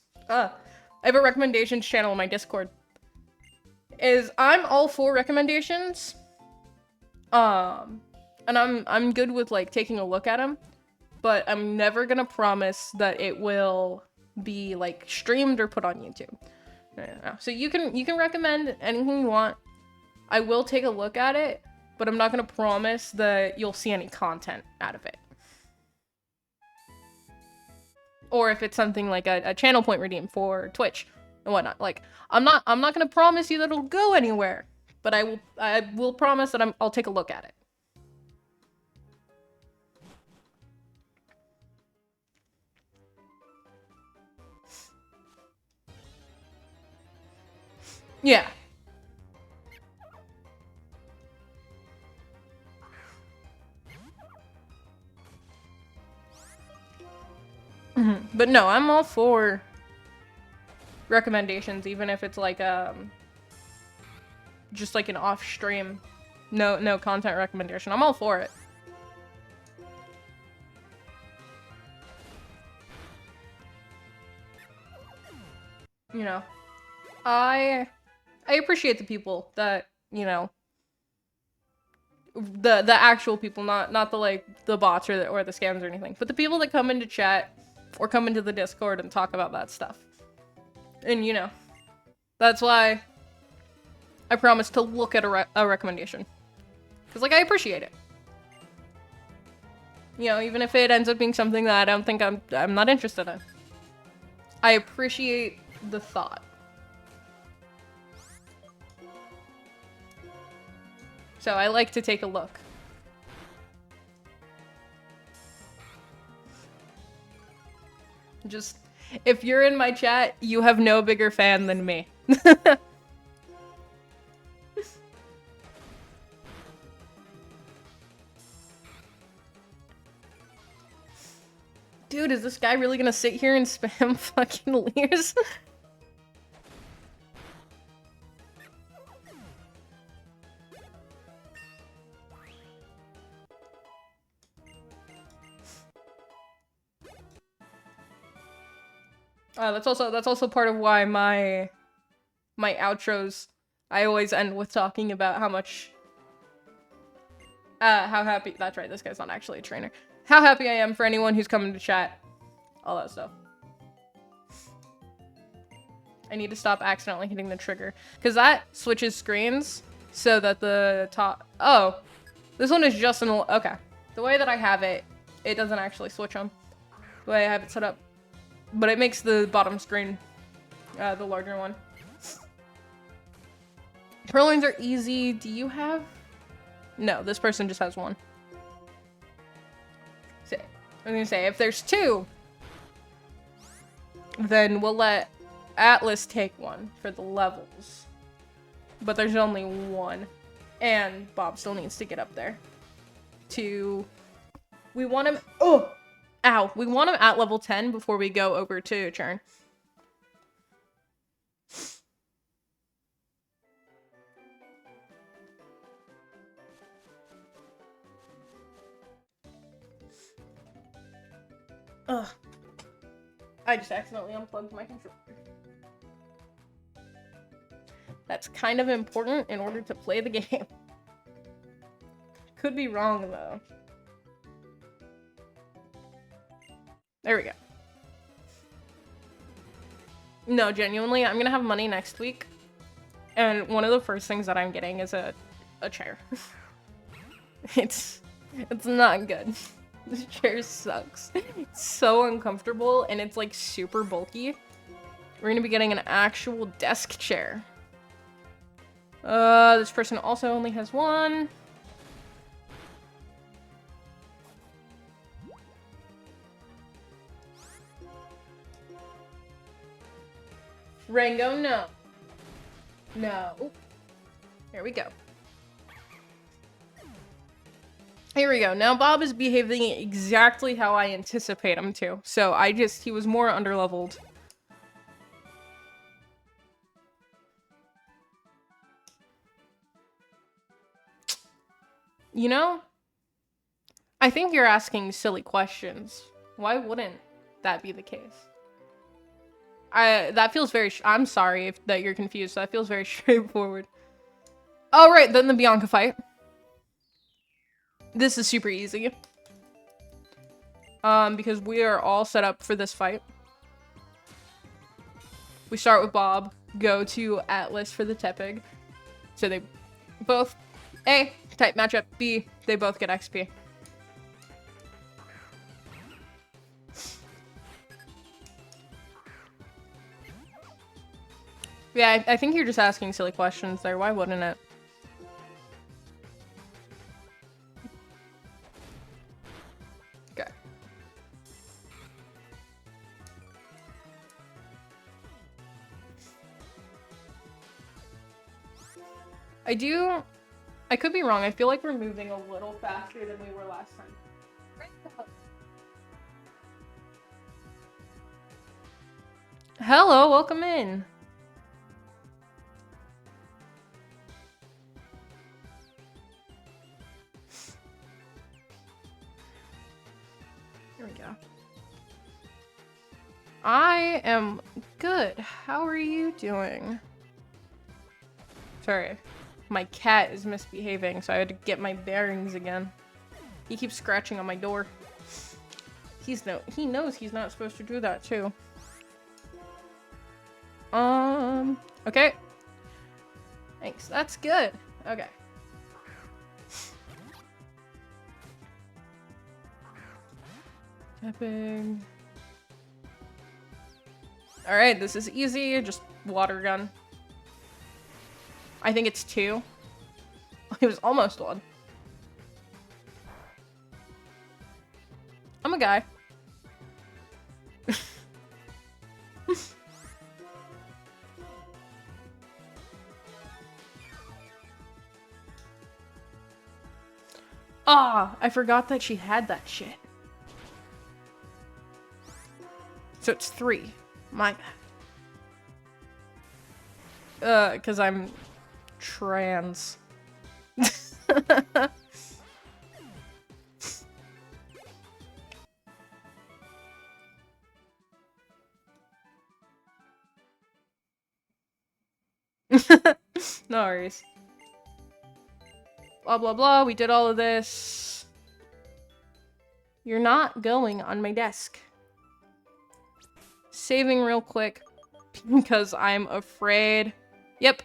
channel in my Discord. Is I'm all for recommendations. And I'm good with like taking a look at them, but I'm never gonna promise that it will be like streamed or put on YouTube. So you can recommend anything you want. I will take a look at it, but I'm not gonna promise that you'll see any content out of it. Or if it's something like a channel point redeem for Twitch and whatnot. Like I'm not gonna promise you that it'll go anywhere, but I will promise that I'll take a look at it. Yeah. But no, I'm all for recommendations, even if it's like just like an off stream, no content recommendation. I'm all for it. You know, I appreciate the people that, you know, the actual people, not the like the bots or the scams or anything, but the people that come into chat or come into the Discord and talk about that stuff. And you know, that's why I promise to look at a recommendation, because like I appreciate it. You know, even if it ends up being something that I don't think I'm not interested in, I appreciate the thought. So I like to take a look. Just, if you're in my chat, you have no bigger fan than me. Dude, is this guy really gonna sit here and spam fucking Leers? That's also part of why my outros, I always end with talking about how much how happy, that's right, this guy's not actually a trainer. How happy I am for anyone who's coming to chat. All that stuff. I need to stop accidentally hitting the trigger. Because that switches screens so that the top... Oh. This one is just an... Okay. The way that I have it, it doesn't actually switch them. The way I have it set up. But it makes the bottom screen the larger one. Purloins are easy. Do you have... No, this person just has one. So, I'm gonna say, if there's two, then we'll let Atlas take one for the levels. But there's only one. And Bob still needs to get up there. We want him... Oh! Ow. We want him at level 10 before we go over to Churn. Ugh. I just accidentally unplugged my controller. That's kind of important in order to play the game. Could be wrong, though. There we go. No, genuinely, I'm gonna have money next week. And one of the first things that I'm getting is a chair. It's not good. This chair sucks. It's so uncomfortable, and it's, like, super bulky. We're gonna be getting an actual desk chair. This person also only has one. Rango, no. No. Here we go. Here we go. Now Bob is behaving exactly how I anticipate him to. So he was more underleveled. You know, I think you're asking silly questions. Why wouldn't that be the case? That feels very, I'm sorry that you're confused. That feels very straightforward. All right, then the Bianca fight. This is super easy. Because we are all set up for this fight. We start with Bob, go to Atlas for the Tepig. So they both, A, type matchup, B, they both get XP. Yeah, I think you're just asking silly questions there. Why wouldn't it? Okay. I could be wrong. I feel like we're moving a little faster than we were last time. Hello, welcome in. Here we go. I am good. How are you doing? Sorry. My cat is misbehaving, so I had to get my bearings again. He keeps scratching on my door. He knows he's not supposed to do that too. Okay. Thanks. That's good. Okay. Tapping. Alright, this is easy. Just water gun. I think it's 2. It was almost 1. I'm a guy. Ah, I forgot that she had that shit. So it's 3. My bad. 'Cause I'm trans. No worries. Blah, blah, blah. We did all of this. You're not going on my desk. Saving real quick because I'm afraid. Yep.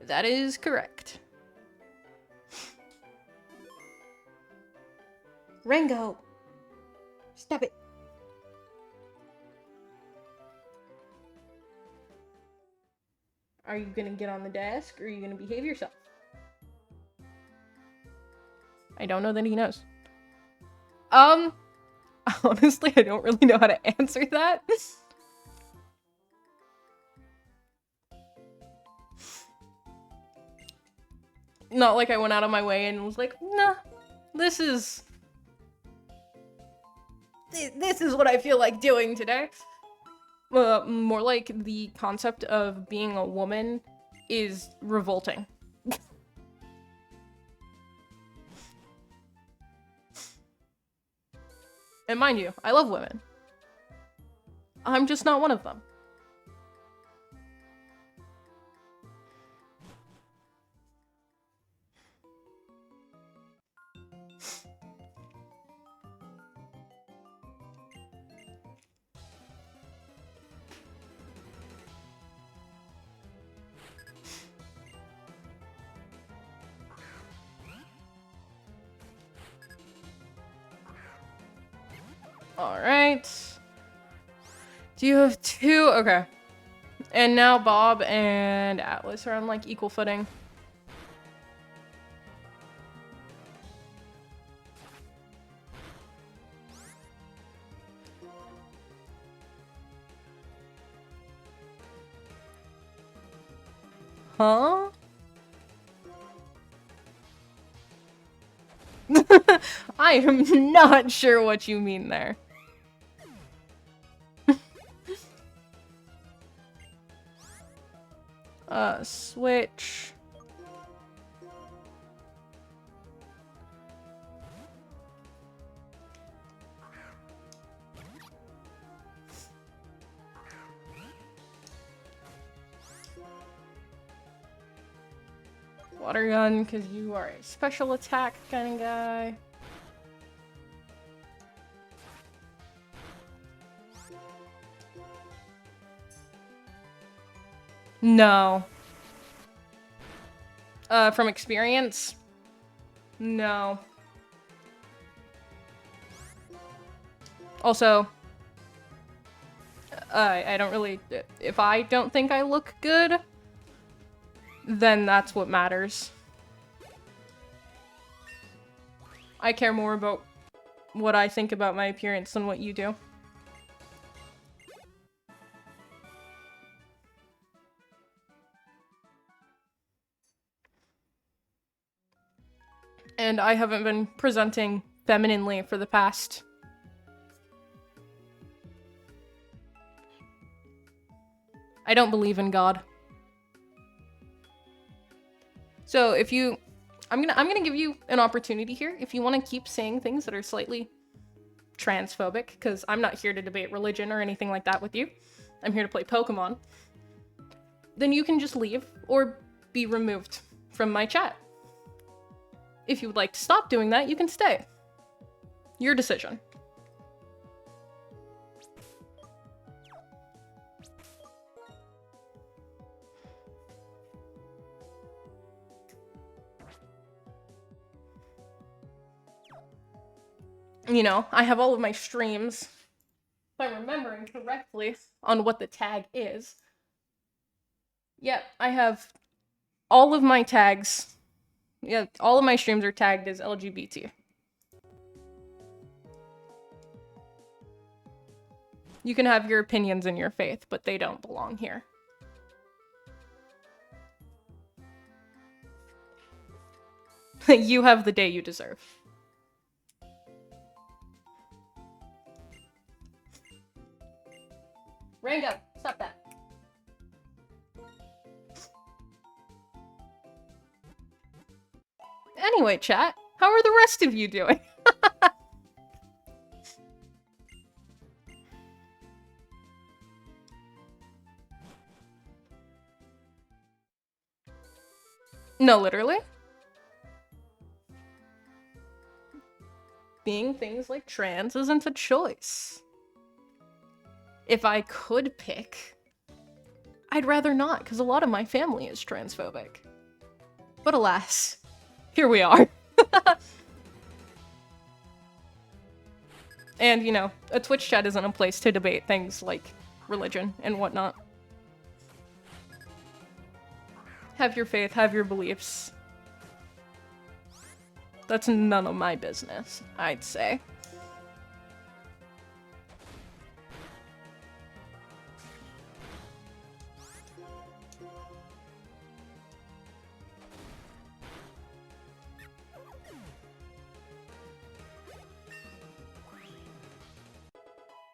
That is correct. Rango! Stop it. Are you gonna get on the desk or are you gonna behave yourself? I don't know that he knows. Honestly, I don't really know how to answer that. Not like I went out of my way and was like, nah, this is what I feel like doing today. More like the concept of being a woman is revolting. And mind you, I love women. I'm just not one of them. Alright. Do you have two? Okay. And now Bob and Atlas are on, like, equal footing. Huh? I am not sure what you mean there. Switch. Water gun, because you are a special attack kind of guy. No. From experience? No. Also, I don't really... If I don't think I look good, then that's what matters. I care more about what I think about my appearance than what you do. And I haven't been presenting femininely for the past... I don't believe in God. So if you... I'm gonna give you an opportunity here if you want to keep saying things that are slightly transphobic, because I'm not here to debate religion or anything like that with you. I'm here to play Pokemon. Then you can just leave or be removed from my chat. If you would like to stop doing that, you can stay. Your decision. You know, I have all of my streams, if I'm remembering correctly, on what the tag is. Yep, I have all of my tags. Yeah, all of my streams are tagged as LGBT. You can have your opinions and your faith, but they don't belong here. You have the day you deserve. Rango, stop that. Anyway, chat, how are the rest of you doing? No, literally. Being things like trans isn't a choice. If I could pick, I'd rather not, because a lot of my family is transphobic. But alas, here we are. And, you know, a Twitch chat isn't a place to debate things like religion and whatnot. Have your faith, have your beliefs. That's none of my business, I'd say.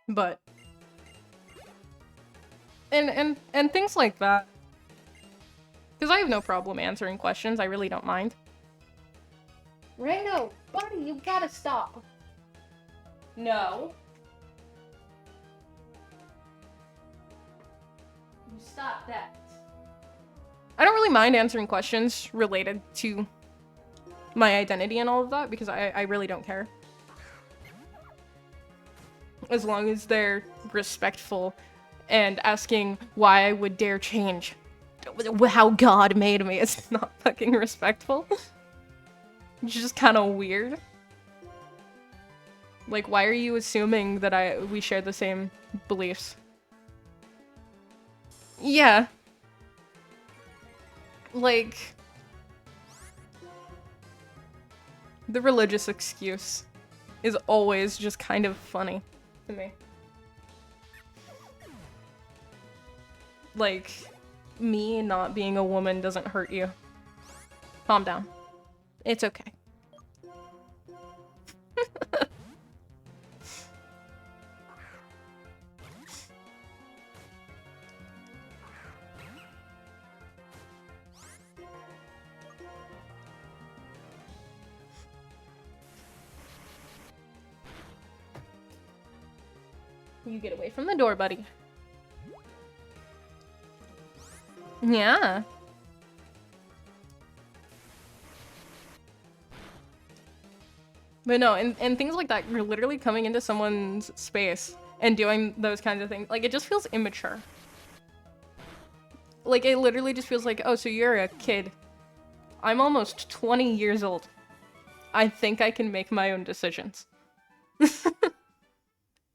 But and things like that. Because I have no problem answering questions, I really don't mind. Reno, buddy, you gotta stop. No. You stop that. I don't really mind answering questions related to my identity and all of that, because I really don't care. As long as they're respectful and asking why I would dare change how God made me. It's not fucking respectful. It's just kind of weird. Like, why are you assuming that we share the same beliefs? Yeah. Like, the religious excuse is always just kind of funny to me. Like, me not being a woman doesn't hurt you. Calm down. It's okay. You get away from the door, buddy. Yeah. But no, and things like that, you're literally coming into someone's space and doing those kinds of things. Like, it just feels immature. Like, it literally just feels like, oh, so you're a kid. I'm almost 20 years old. I think I can make my own decisions.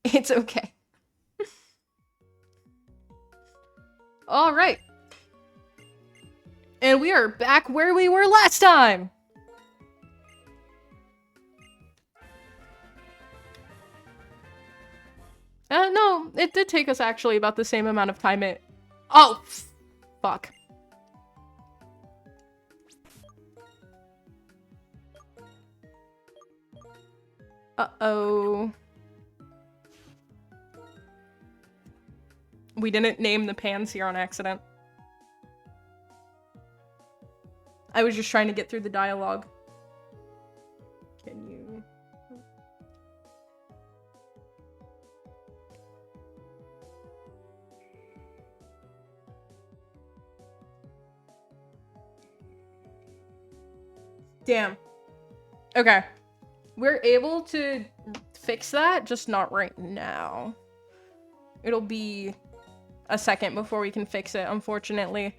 It's okay. All right. And we are back where we were last time. No, it did take us actually about the same amount of time Oh, fuck. Uh-oh. We didn't name the pans here on accident. I was just trying to get through the dialogue. Can you... Damn. Okay. We're able to fix that, just not right now. It'll be a second before we can fix it, unfortunately.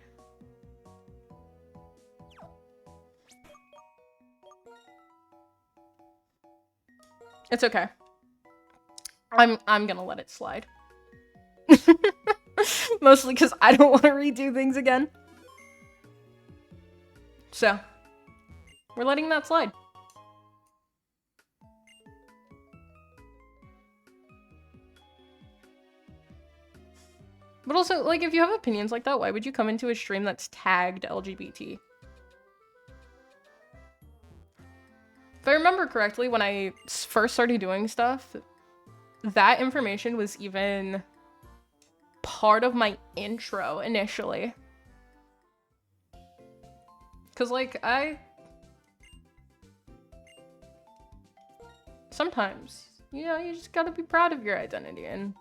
It's okay. I'm gonna let it slide. Mostly because I don't want to redo things again. So, we're letting that slide. But also, like, if you have opinions like that, why would you come into a stream that's tagged LGBT? If I remember correctly, when I first started doing stuff, that information was even part of my intro initially. Because, like, sometimes, you know, you just gotta be proud of your identity and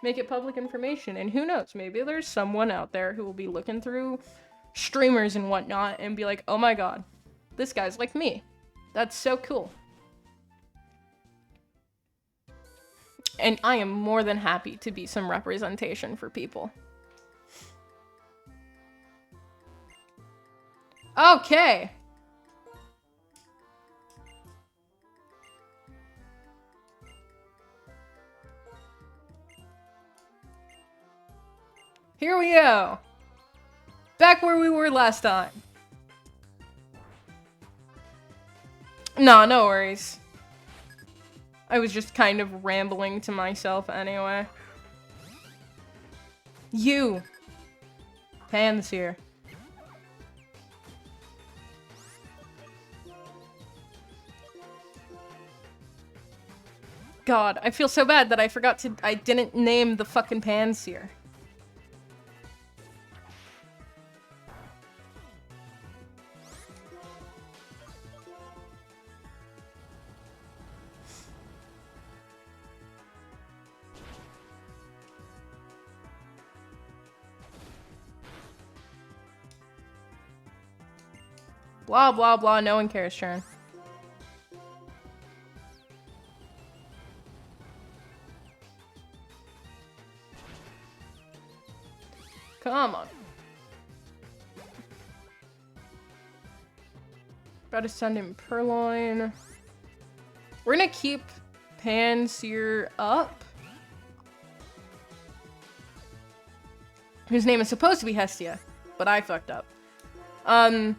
make it public information. And who knows, maybe there's someone out there who will be looking through streamers and whatnot and be like, oh my god, this guy's like me. That's so cool. And I am more than happy to be some representation for people. Okay. Here we go. Back where we were last time. No worries. I was just kind of rambling to myself anyway. You. Pan's here. God, I feel so bad that I didn't name the fucking Pan's here. Blah, blah, blah. No one cares, turn. Come on. About to send him Purloin. We're gonna keep Panseer up. Whose name is supposed to be Hestia, but I fucked up. Can't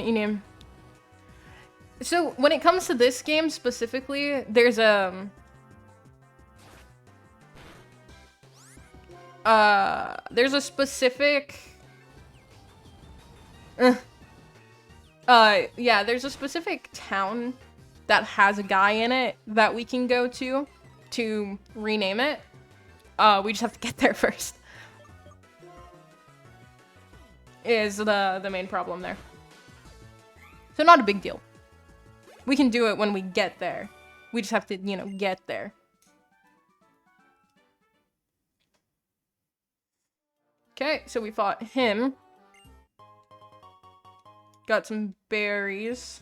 you name? So when it comes to this game specifically, there's a specific yeah, there's a specific town that has a guy in it that we can go to rename it. We just have to get there first. Is the main problem there. So not a big deal. We can do it when we get there. We just have to, you know, get there. Okay, so we fought him. Got some berries.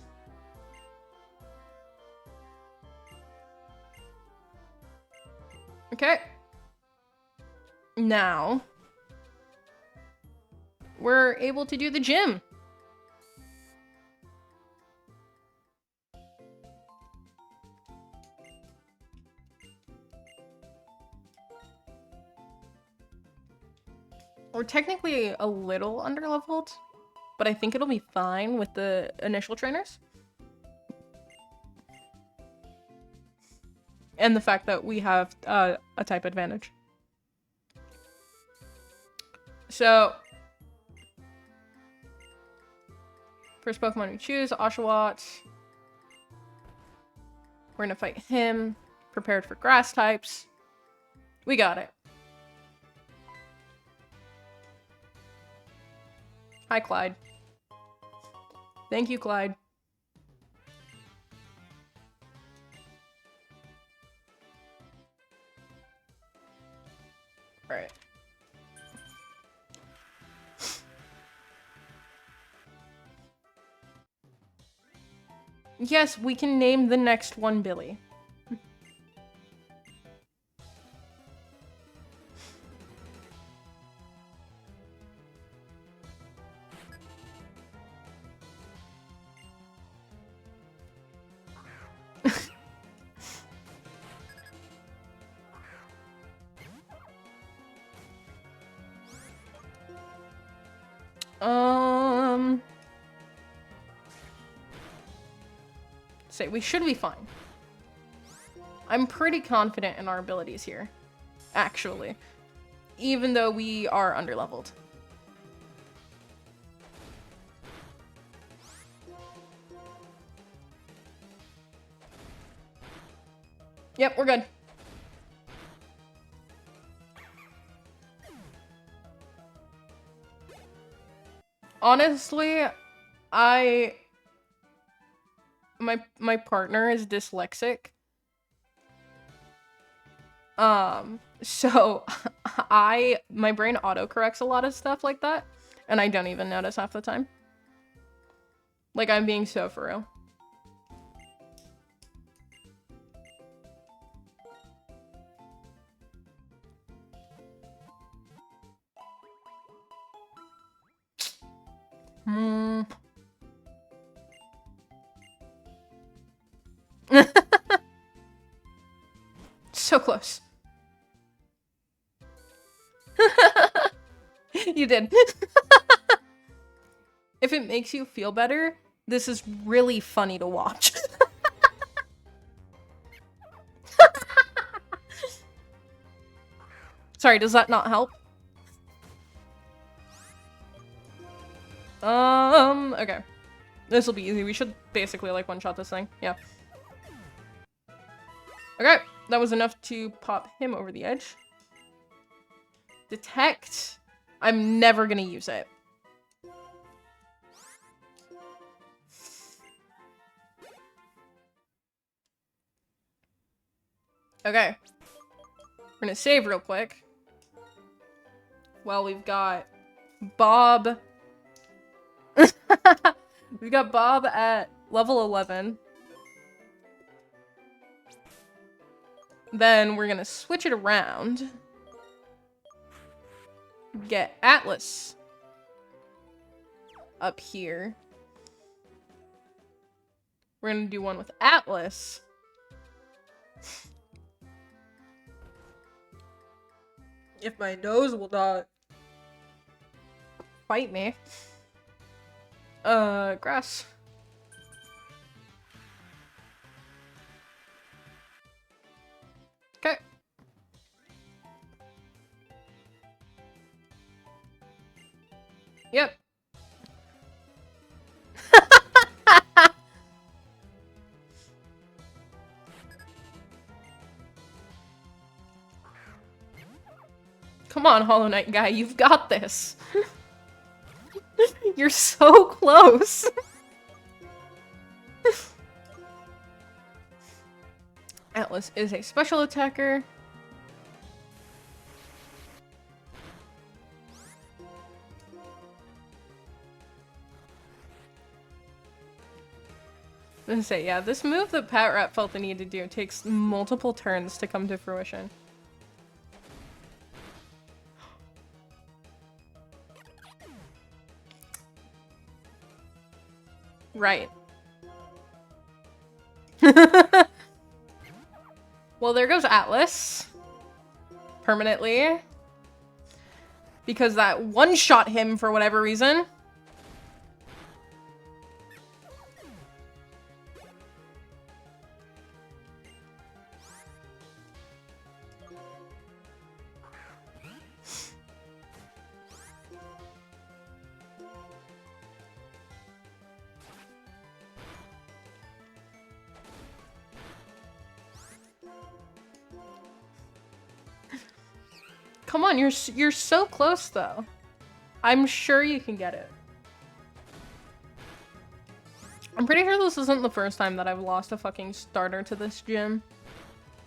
Okay. Now, we're able to do the gym. We're technically a little underleveled, but I think it'll be fine with the initial trainers. And the fact that we have a type advantage. So, first Pokemon we choose, Oshawott. We're gonna fight him. Prepared for grass types. We got it. Hi, Clyde. Thank you, Clyde. All right. Yes, we can name the next one Billy. Say we should be fine. I'm pretty confident in our abilities here, actually, even though we are underleveled. Yep, we're good. Honestly, my partner is dyslexic. So my brain autocorrects a lot of stuff like that, and I don't even notice half the time. Like, I'm being so for real. So close. You did. If it makes you feel better, this is really funny to watch. Sorry, does that not help? Okay. This will be easy. We should basically, like, one-shot this thing. Yeah. Okay, that was enough to pop him over the edge. Detect. I'm never gonna use it. Okay. We're gonna save real quick. Well, we've got Bob. We got Bob at level 11. Then we're gonna switch it around. Get Atlas up here. We're gonna do one with Atlas. If my nose will not fight me. Grass. Okay. Yep. Come on, Hollow Knight guy, you've got this. You're so close. Atlas is a special attacker. I'm gonna say, yeah, this move that Pat Rat felt the need to do takes multiple turns to come to fruition. Right. Well, there goes Atlas. Permanently. Because that one-shot him for whatever reason. Come on, you're so close though. I'm sure you can get it. I'm pretty sure this isn't the first time that I've lost a fucking starter to this gym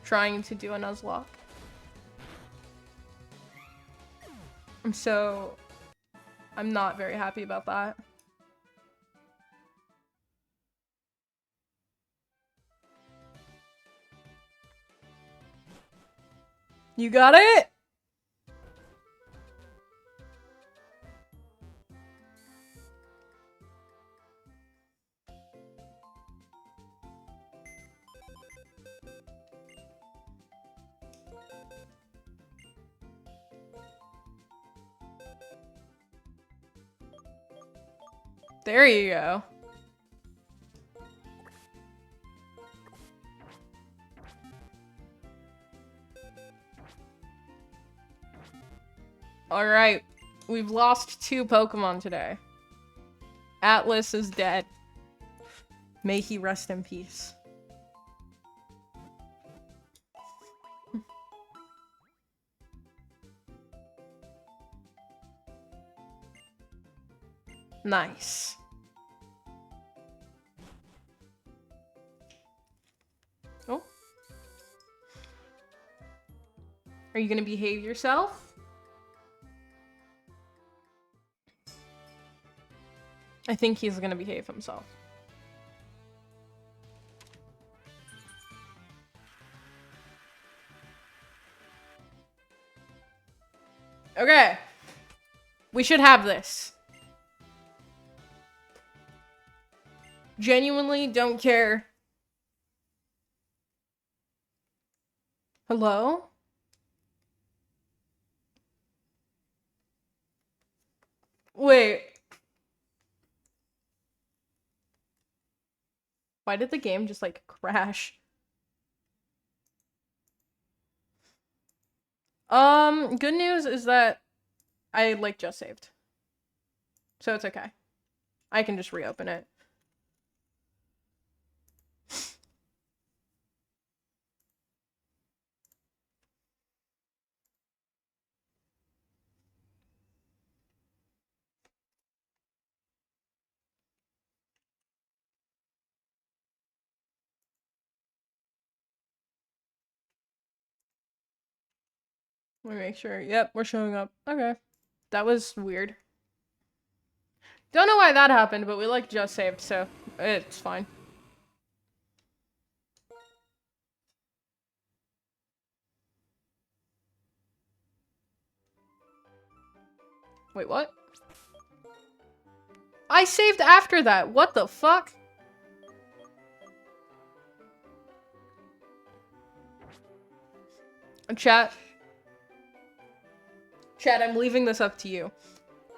trying to do a Nuzlocke. I'm not very happy about that. You got it? There you go. Alright, we've lost 2 Pokemon today. Atlas is dead. May he rest in peace. Nice. Oh. Are you gonna behave yourself? I think he's gonna behave himself. Okay. We should have this. Genuinely don't care. Hello? Wait. Why did the game just, like, crash? Good news is that I, like, just saved. So it's okay. I can just reopen it. Let me make sure. Yep, we're showing up. Okay. That was weird. Don't know why that happened, but we, like, just saved, so it's fine. Wait, what? I saved after that. What the fuck? Chat, I'm leaving this up to you.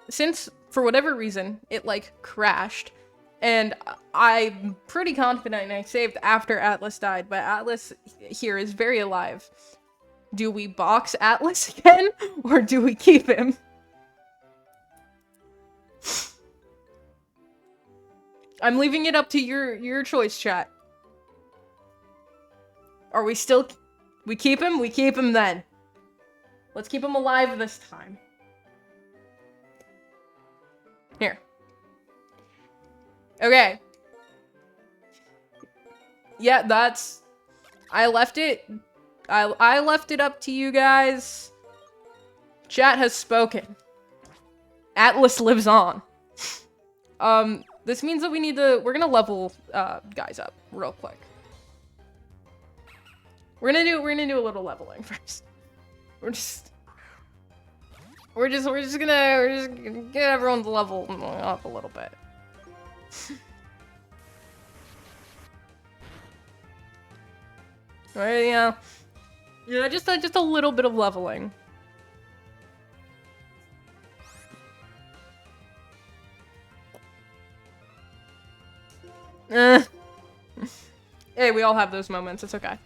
Since, for whatever reason, it, like, crashed, and I'm pretty confident I saved after Atlas died, but Atlas here is very alive. Do we box Atlas again, or do we keep him? I'm leaving it up to your choice, chat. Are we still... We keep him? We keep him then. Let's keep him alive this time. Here. Okay. Yeah, that's... I left it... I left it up to you guys. Chat has spoken. Atlas lives on. This means that we need to... We're gonna level, guys up real quick. We're gonna do a little leveling first. We're just gonna get everyone's level up a little bit. Right, yeah. Yeah, just a little bit of leveling. Hey, we all have those moments. It's okay.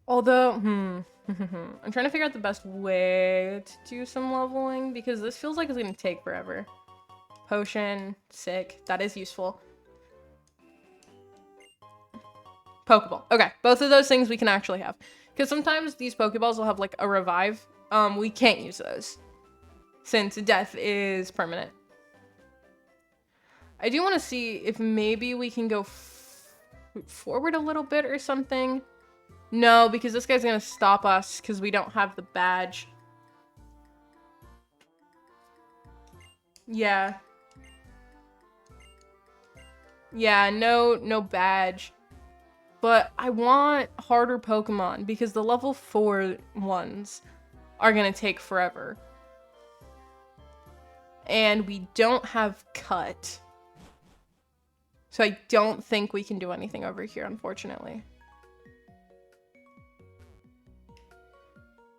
Although, I'm trying to figure out the best way to do some leveling, because this feels like it's gonna take forever. Potion, sick, that is useful. Pokeball. Okay, both of those things we can actually have. Because sometimes these Pokeballs will have, like, a revive. We can't use those, since death is permanent. I do want to see if maybe we can go forward a little bit or something. No, because this guy's gonna stop us because we don't have the badge. Yeah. Yeah, no badge. But I want harder Pokemon because the level 4 ones are gonna take forever. And we don't have Cut. So I don't think we can do anything over here, unfortunately.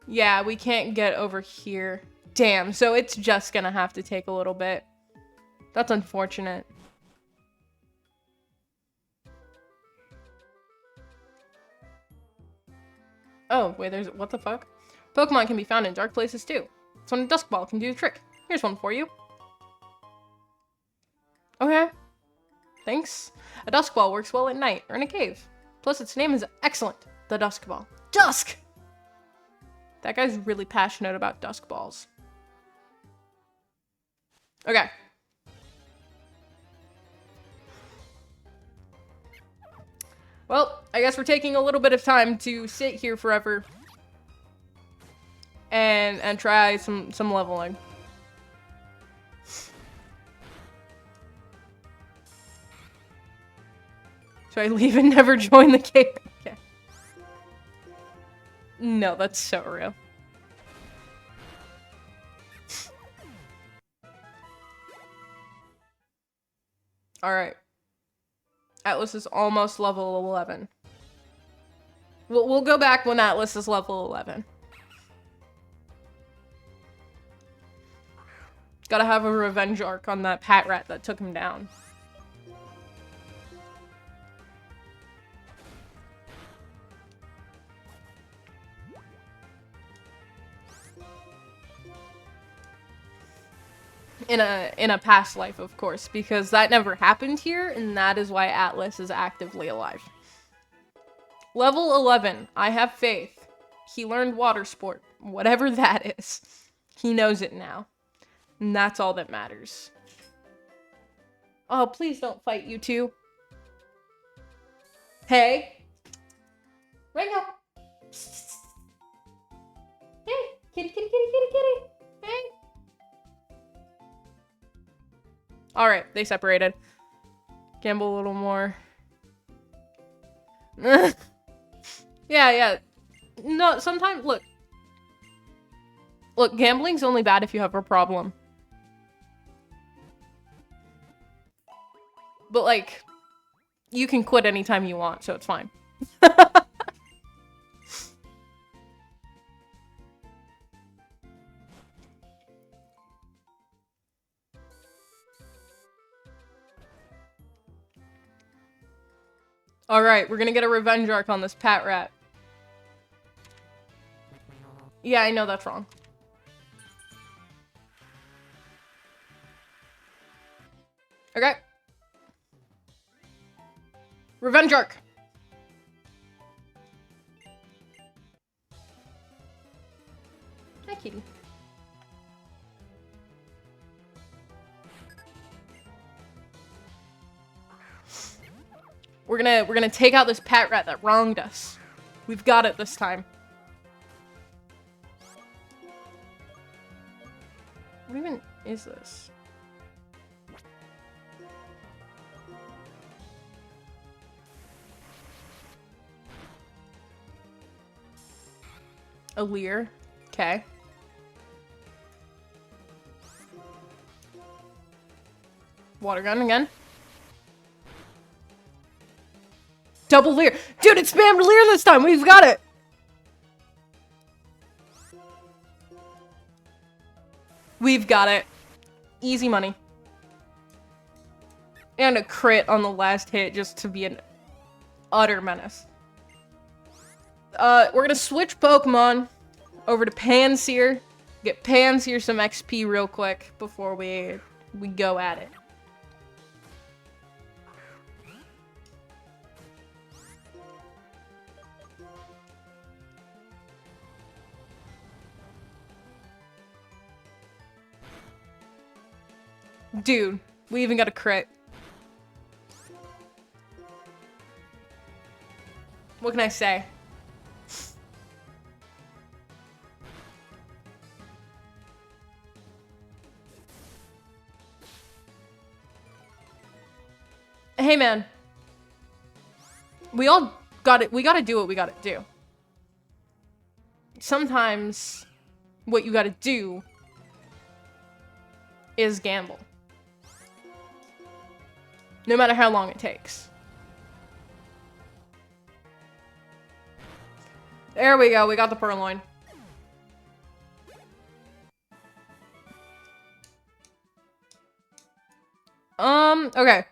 Yeah, we can't get over here. Damn, so it's just gonna have to take a little bit. That's unfortunate. Oh, wait, there's... What the fuck? Pokemon can be found in dark places, too. So a Dusk Ball can do the trick. Here's one for you. Okay. Thanks. A Dusk Ball works well at night or in a cave. Plus, its name is excellent. The Dusk Ball. Dusk! That guy's really passionate about Dusk Balls. Okay. Well, I guess we're taking a little bit of time to sit here forever. and try some leveling. So I leave and never join the game. Okay. No, that's so real. Alright. Atlas is almost level 11. We'll go back when Atlas is level 11. Gotta have a revenge arc on that pat rat that took him down. In a past life, of course, because that never happened here, and that is why Atlas is actively alive. Level 11. I have faith. He learned water sport. Whatever that is. He knows it now. And that's all that matters. Oh, please don't fight, you two. Hey. Ring up. Hey. Kitty, kitty, kitty, kitty, kitty. Hey. Alright, they separated. Gamble a little more. Yeah. No, sometimes, look. Look, gambling's only bad if you have a problem. But, like, you can quit anytime you want, so it's fine. Alright, we're gonna get a revenge arc on this pat rat. Yeah, I know that's wrong. Okay. Revenge arc. Hi, kitty. We're gonna take out this pat rat that wronged us. We've got it this time. What even is this? A leer. Okay. Water gun again. Double leer. Dude, it spammed leer this time. We've got it. We've got it. Easy money. And a crit on the last hit just to be an utter menace. We're gonna switch Pokemon over to Panseer. Get Panseer some XP real quick before we go at it. Dude, we even got a crit. What can I say? Hey, man. We all got it. We gotta do what we gotta do. Sometimes what you gotta do is gamble. No matter how long it takes. There we go. We got the Purloin. Okay.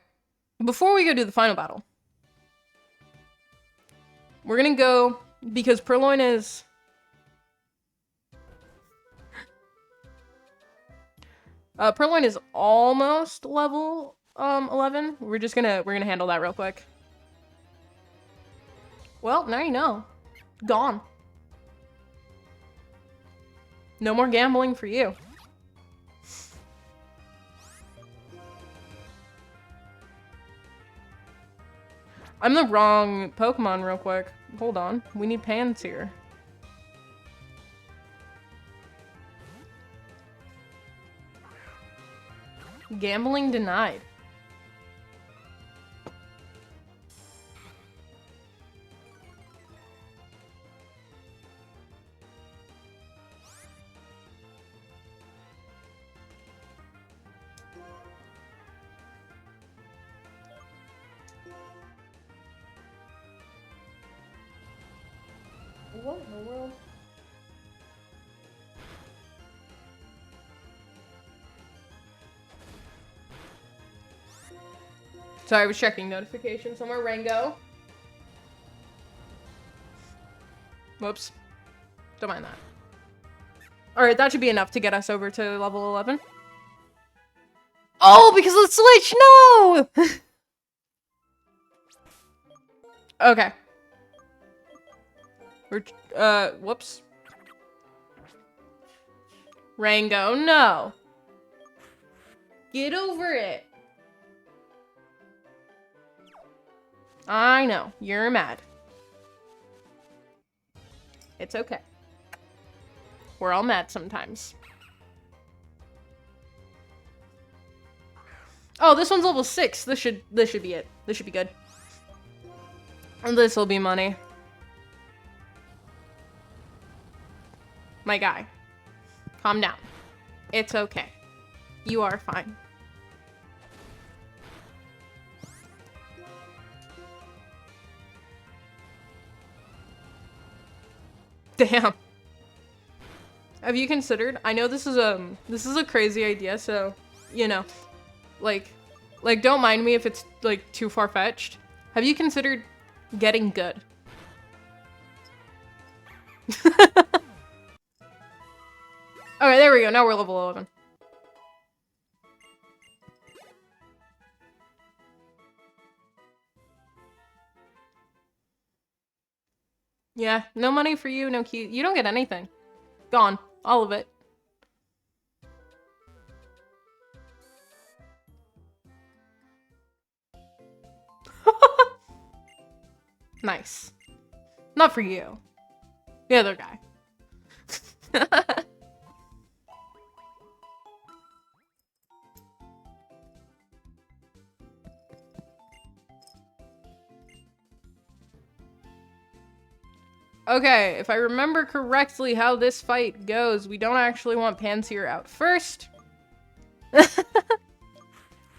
Before we go do the final battle, we're gonna go, because Purloin is... Purloin is almost level 11. We're gonna handle that real quick. Well, now you know. Gone. No more gambling for you. I'm the wrong Pokemon real quick. Hold on. We need Panseer. Gambling denied. What in the world? Sorry, I was checking notifications somewhere. Rango. Whoops. Don't mind that. Alright, that should be enough to get us over to level 11. Oh, because of the switch! No! Okay. Whoops. Rango, no. Get over it. I know, you're mad. It's okay. We're all mad sometimes. Oh, this one's level 6. This should be it. This should be good. And this will be money. My guy. Calm down. It's okay. You are fine. Damn. Have you considered? I know this is a crazy idea, so, you know, like don't mind me if it's like too far-fetched. Have you considered getting good? Okay, there we go. Now we're level 11. Yeah, no money for you, no key. You don't get anything. Gone. All of it. Nice. Not for you. The other guy. Okay, if I remember correctly how this fight goes, we don't actually want Panseer out first.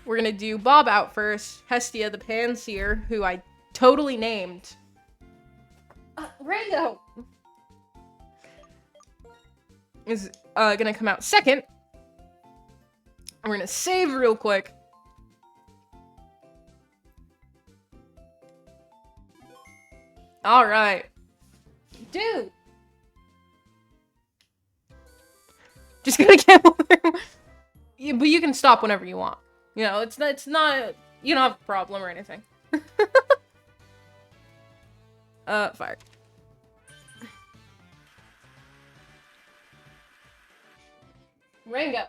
We're gonna do Bob out first. Hestia the Panseer, who I totally named. Rango! Is gonna come out second. We're gonna save real quick. Alright. Dude! Just gonna gamble through. Yeah, but you can stop whenever you want. You know, it's not, you don't have a problem or anything. Fire. Rango.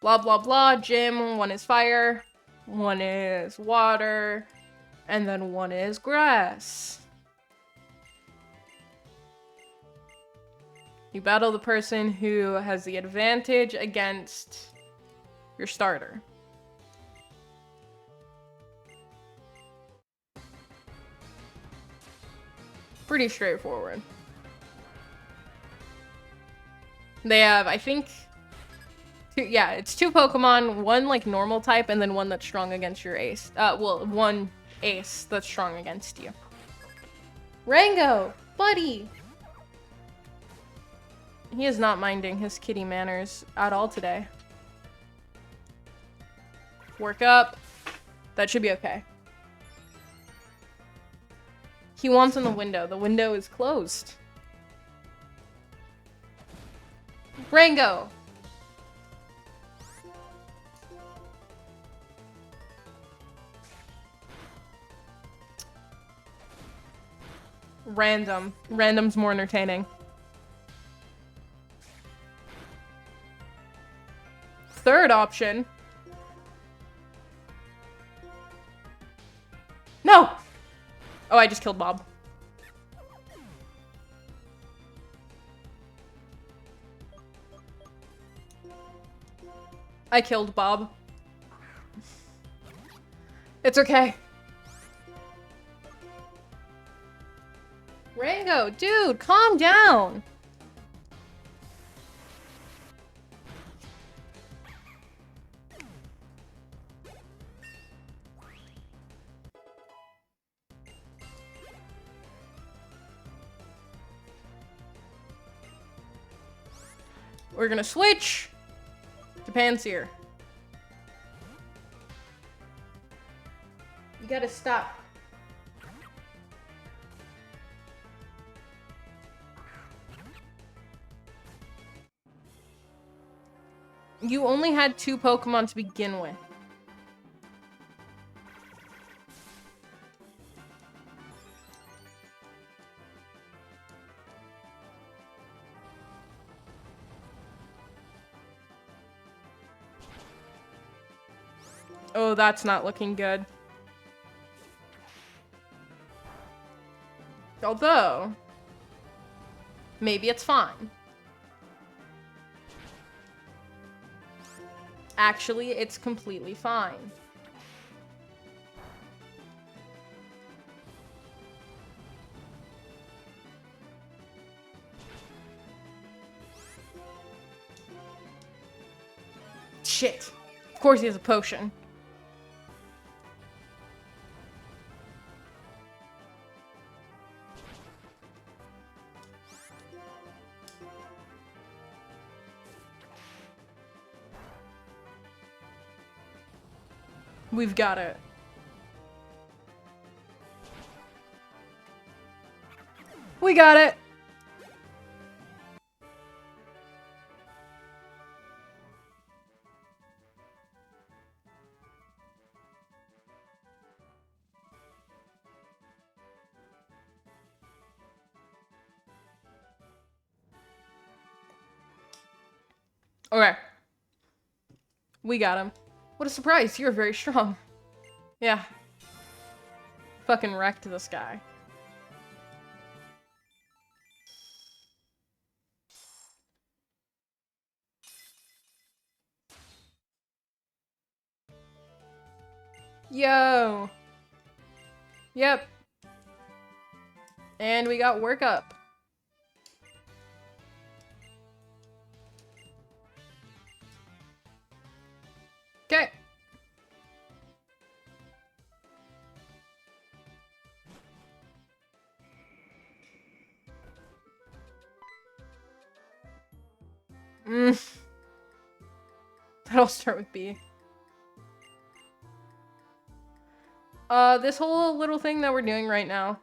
Blah, blah, blah. Jim, one is fire, one is water, and then one is grass. You battle the person who has the advantage against your starter. Pretty straightforward. They have, I think, yeah, it's 2 Pokemon, one like normal type, and then one that's strong against your ace. Well, one ace that's strong against you. Rango, buddy! He is not minding his kitty manners at all today. Work up. That should be okay. He wants in the window. The window is closed. Rango! Random. Random's more entertaining. Third option. No! Oh, I just killed Bob. I killed Bob. It's okay. Rango, dude, calm down. We're gonna switch to Panseer. You gotta stop. You only had 2 Pokemon to begin with. Oh, that's not looking good. Although, maybe it's fine. Actually, it's completely fine. Shit. Of course he has a potion. We've got it. We got it. Okay. We got him. What a surprise. You're very strong. Yeah. Fucking wrecked this guy. Yo. Yep. And we got work up. Okay. That'll start with B. This whole little thing that we're doing right now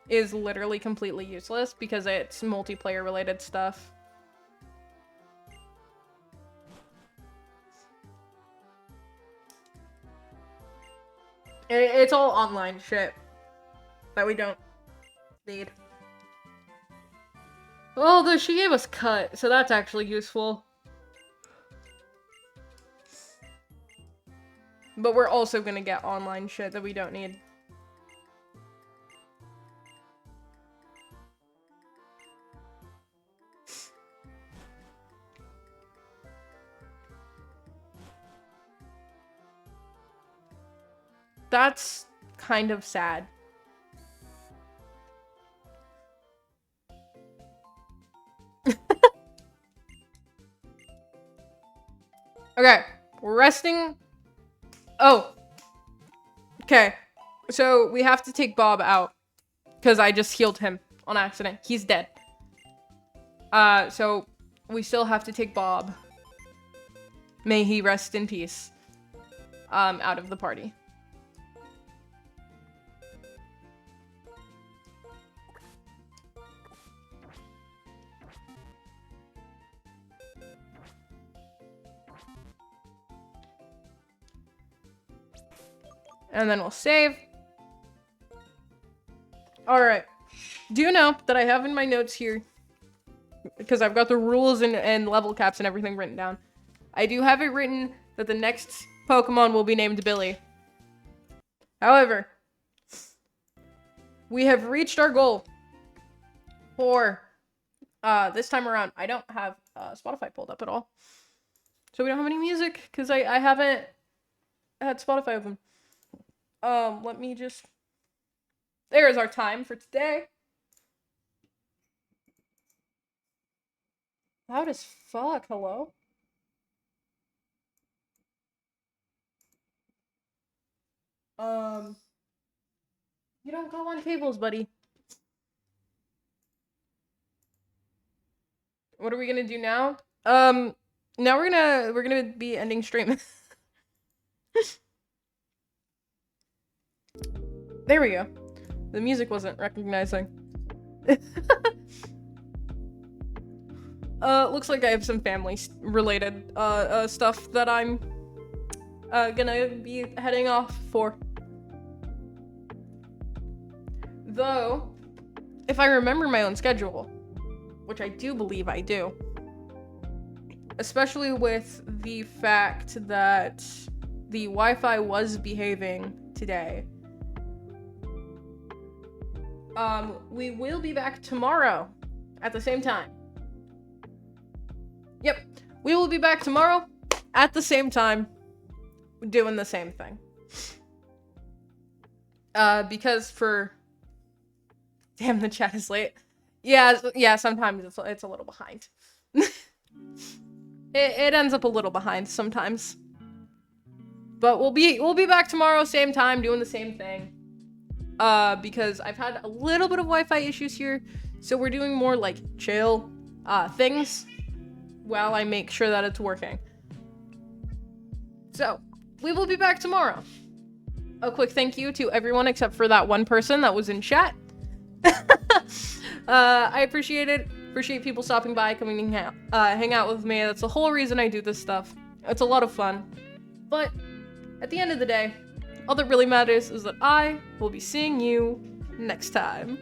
is literally completely useless because it's multiplayer related stuff. It's all online shit that we don't need. Well, she gave us cut, so that's actually useful. But we're also gonna get online shit that we don't need. That's kind of sad. Okay, we're resting. Oh. Okay. So we have to take Bob out. Because I just healed him on accident. He's dead. So we still have to take Bob. May he rest in peace. Out of the party. And then we'll save. Alright. Do you know that I have in my notes here, because I've got the rules and level caps and everything written down. I do have it written that the next Pokemon will be named Billy. However, we have reached our goal for this time around. I don't have Spotify pulled up at all. So we don't have any music because I haven't had Spotify open. Let me just. There is our time for today. Loud as fuck. Hello. You don't go on cables, buddy. What are we gonna do now? Now we're gonna be ending stream. There we go. The music wasn't recognizing. Looks like I have some family related stuff that I'm gonna be heading off for. Though, if I remember my own schedule, which I do believe I do, especially with the fact that the Wi-Fi was behaving today, we will be back tomorrow at the same time. Yep, we will be back tomorrow at the same time doing the same thing. Because for... Damn, the chat is late. Yeah, sometimes it's a little behind. It ends up a little behind sometimes. But we'll be back tomorrow, same time, doing the same thing. Because I've had a little bit of Wi-Fi issues here, so we're doing more like chill things while I make sure that it's working. So, we will be back tomorrow. A quick thank you to everyone except for that one person that was in chat. I appreciate it. Appreciate people stopping by, coming and hang out with me. That's the whole reason I do this stuff. It's a lot of fun. But at the end of the day, all that really matters is that I will be seeing you next time.